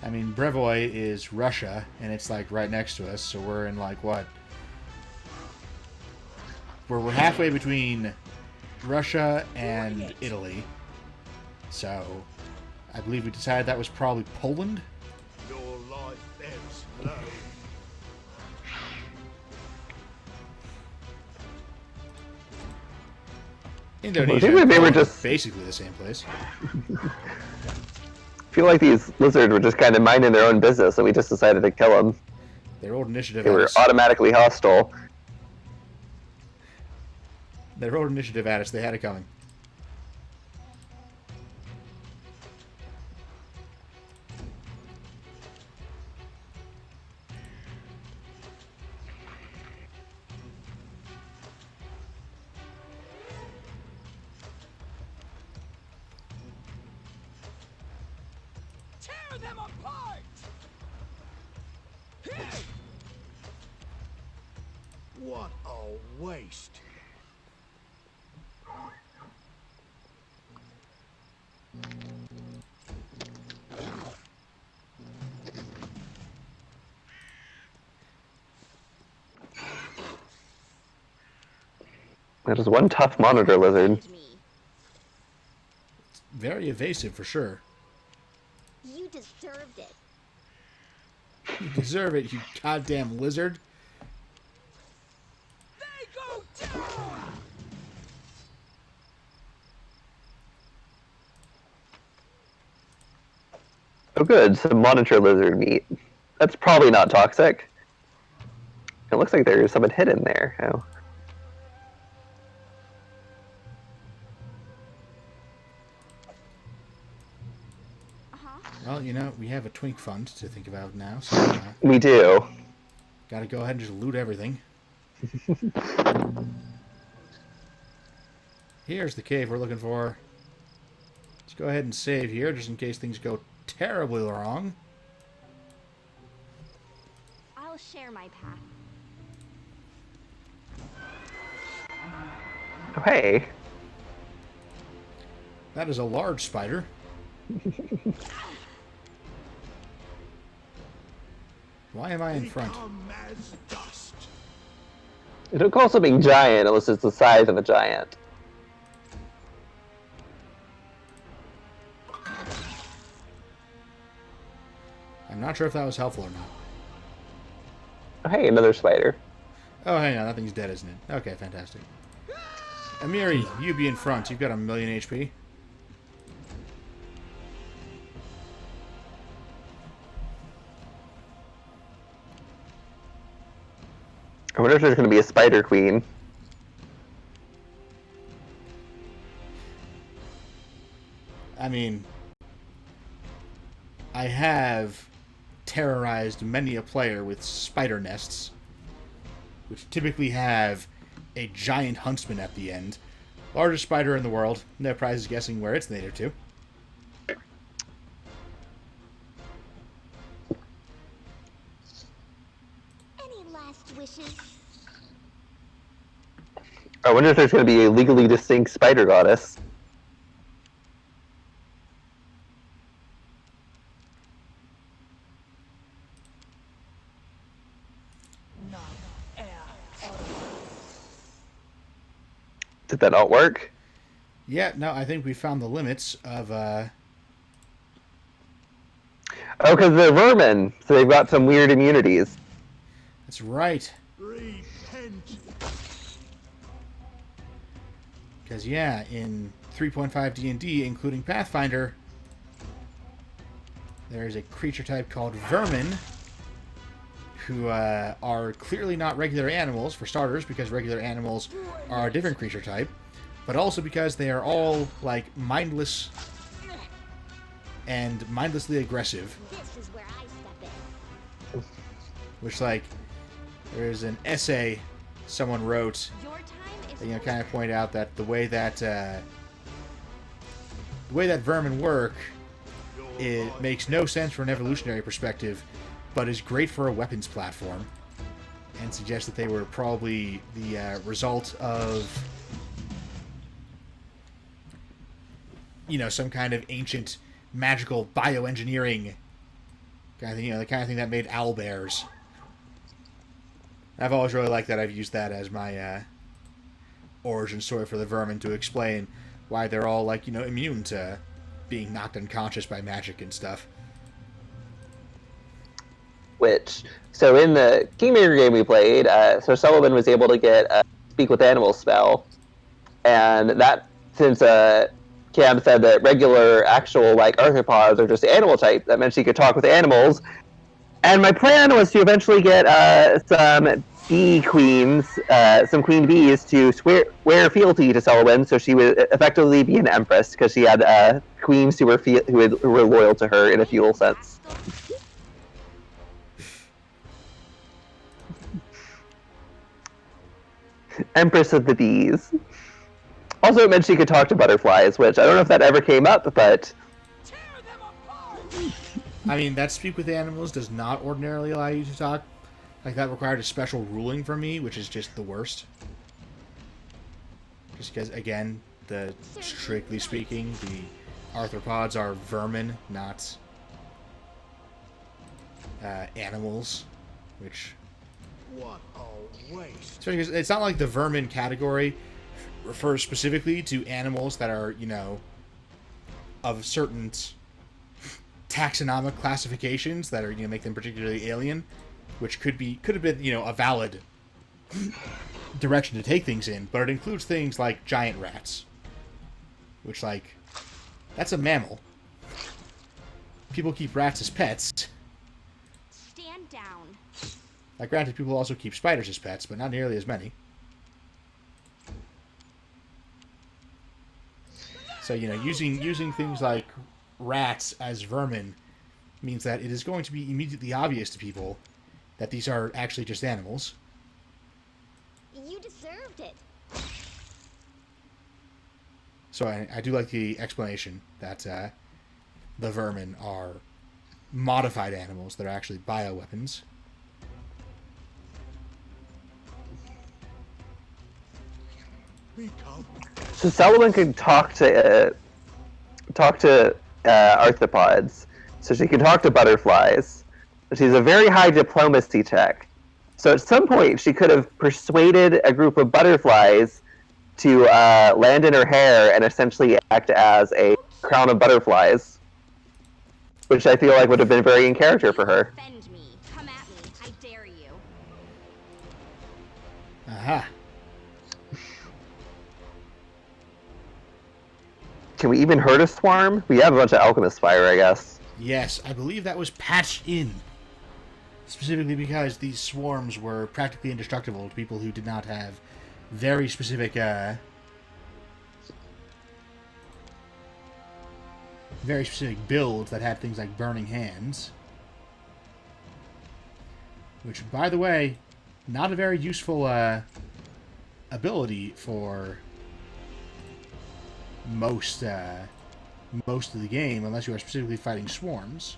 I mean, Brevoy is Russia, and it's, like, right next to us, so we're in, like, what? We're halfway between Russia and Italy. So, I believe we decided that was probably Poland. Your life ebbs low. Indonesia, I think they were Poland, just basically the same place. I feel like these lizards were just kind of minding their own business, and we just decided to kill them. They rolled initiative. They were automatically hostile. They rolled initiative at us. They had it coming. Tear them apart! What a waste. That is one tough monitor lizard. Me. Very evasive for sure. You deserved it. You deserve it, you goddamn lizard. They go down! Oh good, some monitor lizard meat. That's probably not toxic. It looks like there's someone hidden there. Oh. Well, you know, we have a twink fund to think about now, so We do. gotta go ahead and just loot everything. Here's the cave we're looking for. Let's go ahead and save here, just in case things go terribly wrong. I'll share my path. Oh, hey. That is a large spider. Why am I in front? Become as dust. It don't call something giant unless it's the size of a giant. I'm not sure if that was helpful or not. Oh, hey, another spider. Oh, hang on, that thing's dead, isn't it? Okay, fantastic. Amiri, you be in front. You've got a million HP. I wonder if there's going to be a spider queen. I mean, I have terrorized many a player with spider nests, which typically have a giant huntsman at the end. Largest spider in the world. No prizes guessing where it's native to. Any last wishes? I wonder if there's going to be a legally distinct spider goddess. Did that not work? Yeah, no, I think we found the limits of, Oh, because they're vermin, so they've got some weird immunities. That's right. Repent. Because, yeah, in 3.5 D&D, including Pathfinder, there is a creature type called vermin, who are clearly not regular animals, for starters, because regular animals are a different creature type, but also because they are all, like, mindless and mindlessly aggressive. This is where I step in. Which, like, there's an essay someone wrote Your time is that, you know, kind of point out that the way that vermin work, it makes no sense from an evolutionary perspective, but is great for a weapons platform, and suggests that they were probably the result of, you know, some kind of ancient magical bioengineering kind of thing, you know, the kind of thing that made owlbears. I've always really liked that. I've used that as my origin story for the vermin to explain why they're all, like, you know, immune to being knocked unconscious by magic and stuff. So in the Kingmaker game we played, Sir Sullivan was able to get a Speak with Animals spell, and that, since Cam said that regular, actual, like, arthropods are just animal type, that meant she could talk with animals, and my plan was to eventually get some bee queens, some queen bees, to swear fealty to Sullivan, so she would effectively be an empress, because she had queens who were loyal to her in a feudal sense. Empress of the Bees. Also, it meant she could talk to butterflies, which I don't know if that ever came up, but... Tear them apart! I mean, that speak with animals does not ordinarily allow you to talk. Like, that required a special ruling from me, which is just the worst. Just because, again, strictly speaking, the arthropods are vermin, not animals, which... What a waste. Especially because it's not like the vermin category refers specifically to animals that are, of certain taxonomic classifications that are, make them particularly alien, which could have been, a valid direction to take things in, but it includes things like giant rats, which, like, that's a mammal. People keep rats as pets. Stand down. Like, granted, people also keep spiders as pets, but not nearly as many. So, using things like rats as vermin means that it is going to be immediately obvious to people that these are actually just animals. You deserved it. So I do like the explanation that the vermin are modified animals that are actually bioweapons. Become So Solomon could talk to arthropods, so she can talk to butterflies. She's a very high diplomacy check. So at some point, she could have persuaded a group of butterflies to land in her hair and essentially act as a crown of butterflies, which I feel like would have been very in character for her. Defend me. Come at me. I dare you. Aha. Can we even hurt a swarm? We have a bunch of alchemist fire, I guess. Yes, I believe that was patched in. Specifically because these swarms were practically indestructible to people who did not have very specific, builds that had things like burning hands. Which, by the way, not a very useful, ability for most of the game, unless you are specifically fighting swarms.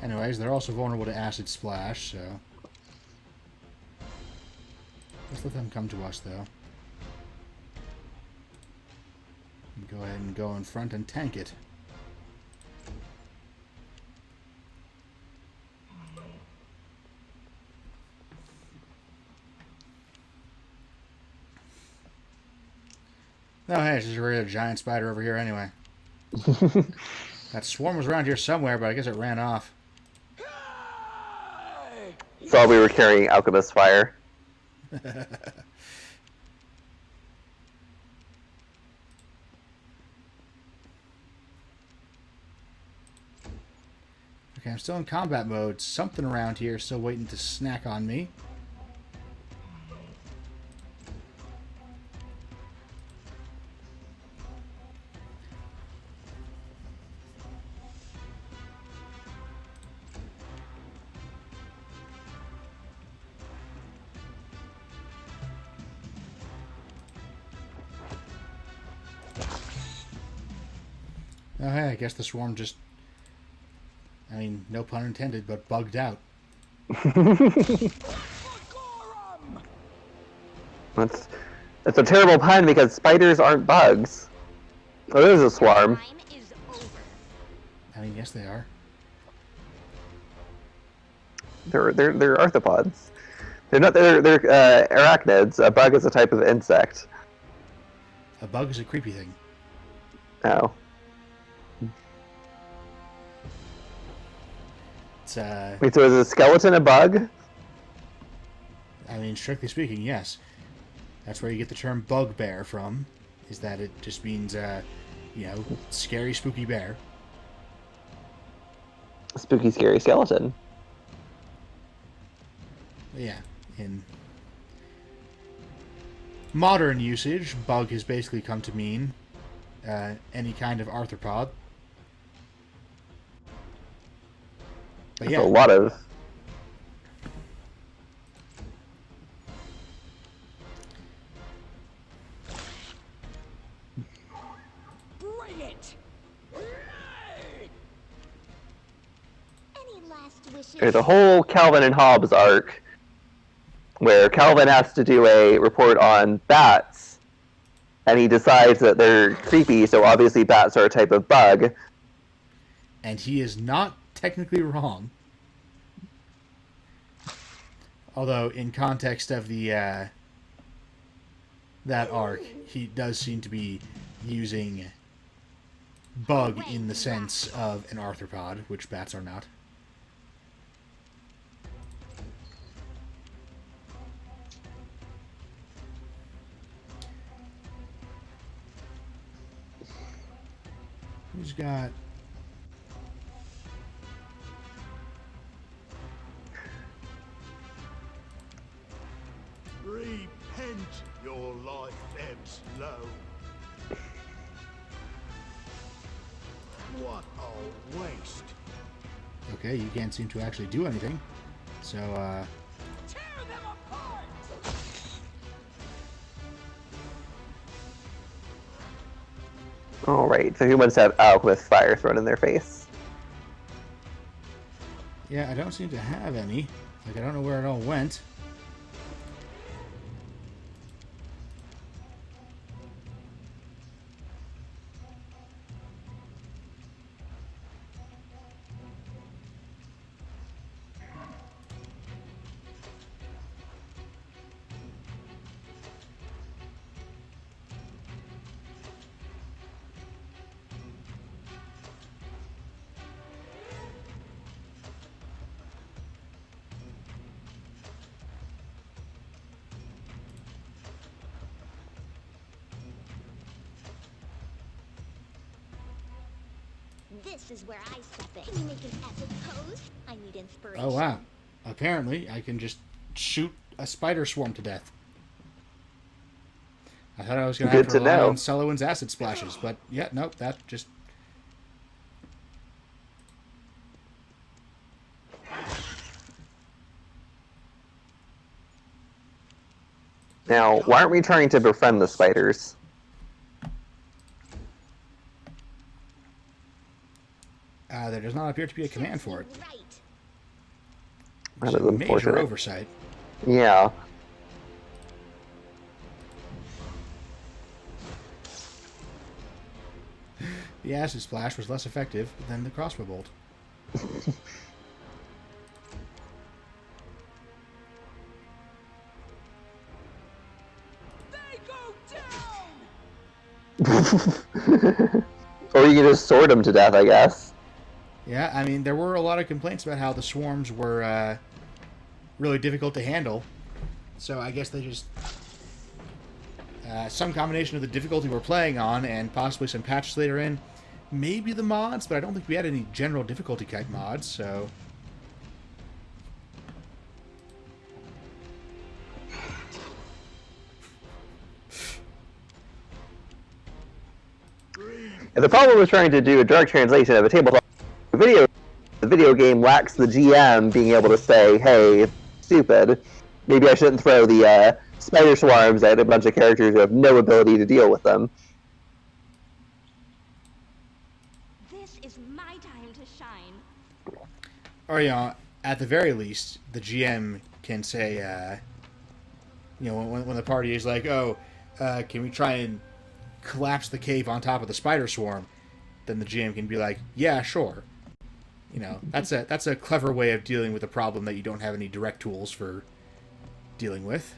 Anyways, they're also vulnerable to acid splash, so let's let them come to us, though. Go ahead and go in front and tank it. Oh, hey, it's just a regular giant spider over here anyway. That swarm was around here somewhere, but I guess it ran off. Thought we were carrying alchemist fire. Okay, I'm still in combat mode. Something around here still waiting to snack on me. Oh, hey, I guess the swarm just... I mean, no pun intended, but bugged out. That's a terrible pun because spiders aren't bugs. Oh, there's a swarm. Time is over. I mean, yes, they are. They're arthropods. They're not. They're arachnids. A bug is a type of insect. A bug is a creepy thing. Oh. It's, Wait, so is a skeleton a bug? I mean, strictly speaking, yes. That's where you get the term bugbear from, is that it just means, scary, spooky bear. Spooky, scary skeleton. Yeah, in modern usage, bug has basically come to mean any kind of arthropod. But It's yeah, a lot of. Bring it! Any last wishes? There's a whole Calvin and Hobbes arc where Calvin has to do a report on bats, and he decides that they're creepy, so obviously bats are a type of bug. and he is not technically wrong. Although, in context of the that arc, he does seem to be using bug in the sense of an arthropod, which bats are not. Who's got... Repent your life ebbs low. What a waste. Okay, you can't seem to actually do anything. So, Tear them apart! Alright, so who wants to have alchemist fire thrown in their face? yeah, I don't seem to have any. Like, I don't know where it all went. This is where I step in. Can you make an epic pose? I need inspiration. Oh, wow. Apparently, I can just shoot a spider swarm to death. I thought I was going to have to rely on Sullivan's acid splashes, but yeah, nope, that just... Now, why aren't we trying to befriend the spiders? there does not appear to be a command for it. Right. That Which is is a major unfortunate. oversight. Yeah. The acid splash was less effective than the crossbow bolt. They go down! Or you can just sword them to death, I guess. Yeah, I mean, there were a lot of complaints about how the swarms were really difficult to handle. So I guess they just... some combination of the difficulty we're playing on and possibly some patches later in. Maybe the mods, but I don't think we had any general difficulty type mods, so... And the problem with trying to do a direct translation of a tabletop video, the video game lacks the GM being able to say, hey, it's stupid. Maybe I shouldn't throw the spider swarms at a bunch of characters who have no ability to deal with them. This is my time to shine. Or, you know, at the very least, the GM can say, you know, when the party is like, oh, can we try and collapse the cave on top of the spider swarm? Then the GM can be like, yeah, sure. You know, that's a clever way of dealing with a problem that you don't have any direct tools for dealing with.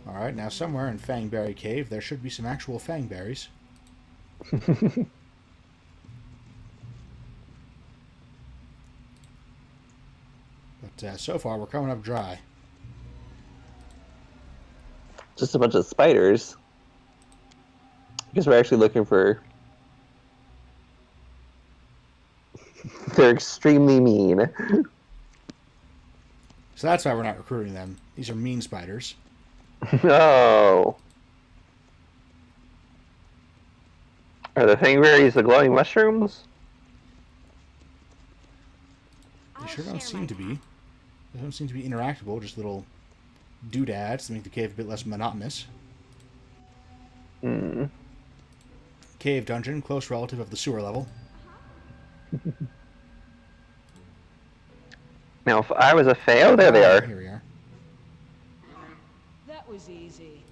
Alright, now somewhere in Fangberry Cave, there should be some actual fangberries. But so far, we're coming up dry. Just a bunch of spiders. I guess we're actually looking for They're extremely mean. So that's why we're not recruiting them. These are mean spiders. No. Are the thingberries the glowing mushrooms? They sure don't seem to be. They don't seem to be interactable, just little doodads to make the cave a bit less monotonous. Hmm. Cave dungeon, close relative of the sewer level. Now, if I was a fail, there they are. Here we are. That was easy.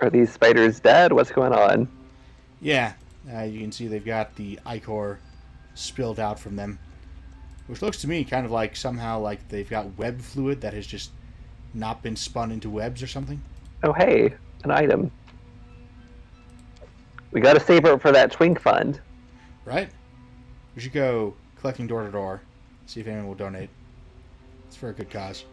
Are these spiders dead? What's going on? Yeah, you can see they've got the ichor spilled out from them. Which looks to me kind of like somehow like they've got web fluid that has just not been spun into webs or something. Oh, hey, an item. We gotta save it for that twink fund. Right? We should go collecting door to door. See if anyone will donate. It's for a good cause.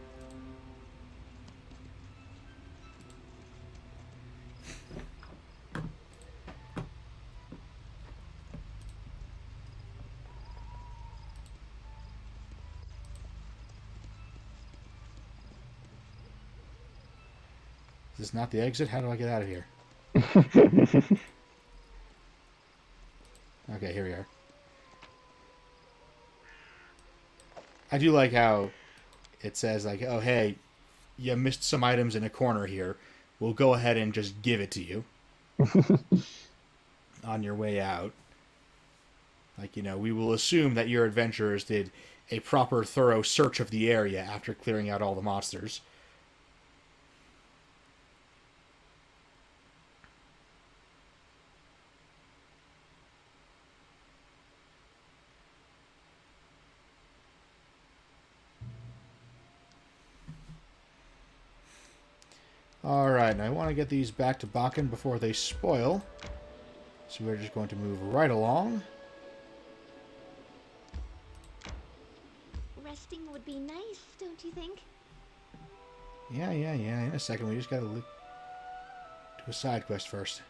Is this not the exit? How do I get out of here? Okay, here we are. I do like how it says, like, oh, hey, you missed some items in a corner here. We'll go ahead and just give it to you on your way out. Like, you know, we will assume that your adventurers did a proper, thorough search of the area after clearing out all the monsters. Alright, now I want to get these back to Bakken before they spoil. So we're just going to move right along. Resting would be nice, don't you think? Yeah. In a second, we just gotta do a side quest first.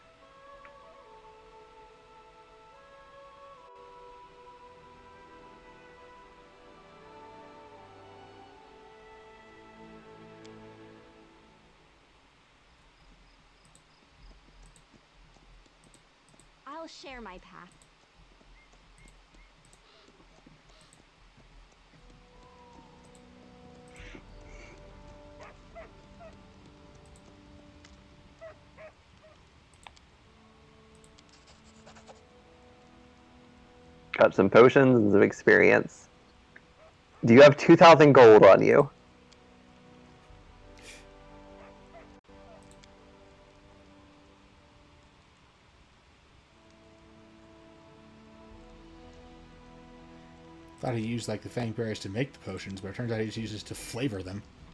I'll share my path. Got some potions and some experience. Do you have 2,000 gold on you? Thought he used like the fang berries to make the potions, but it turns out he just uses to flavor them.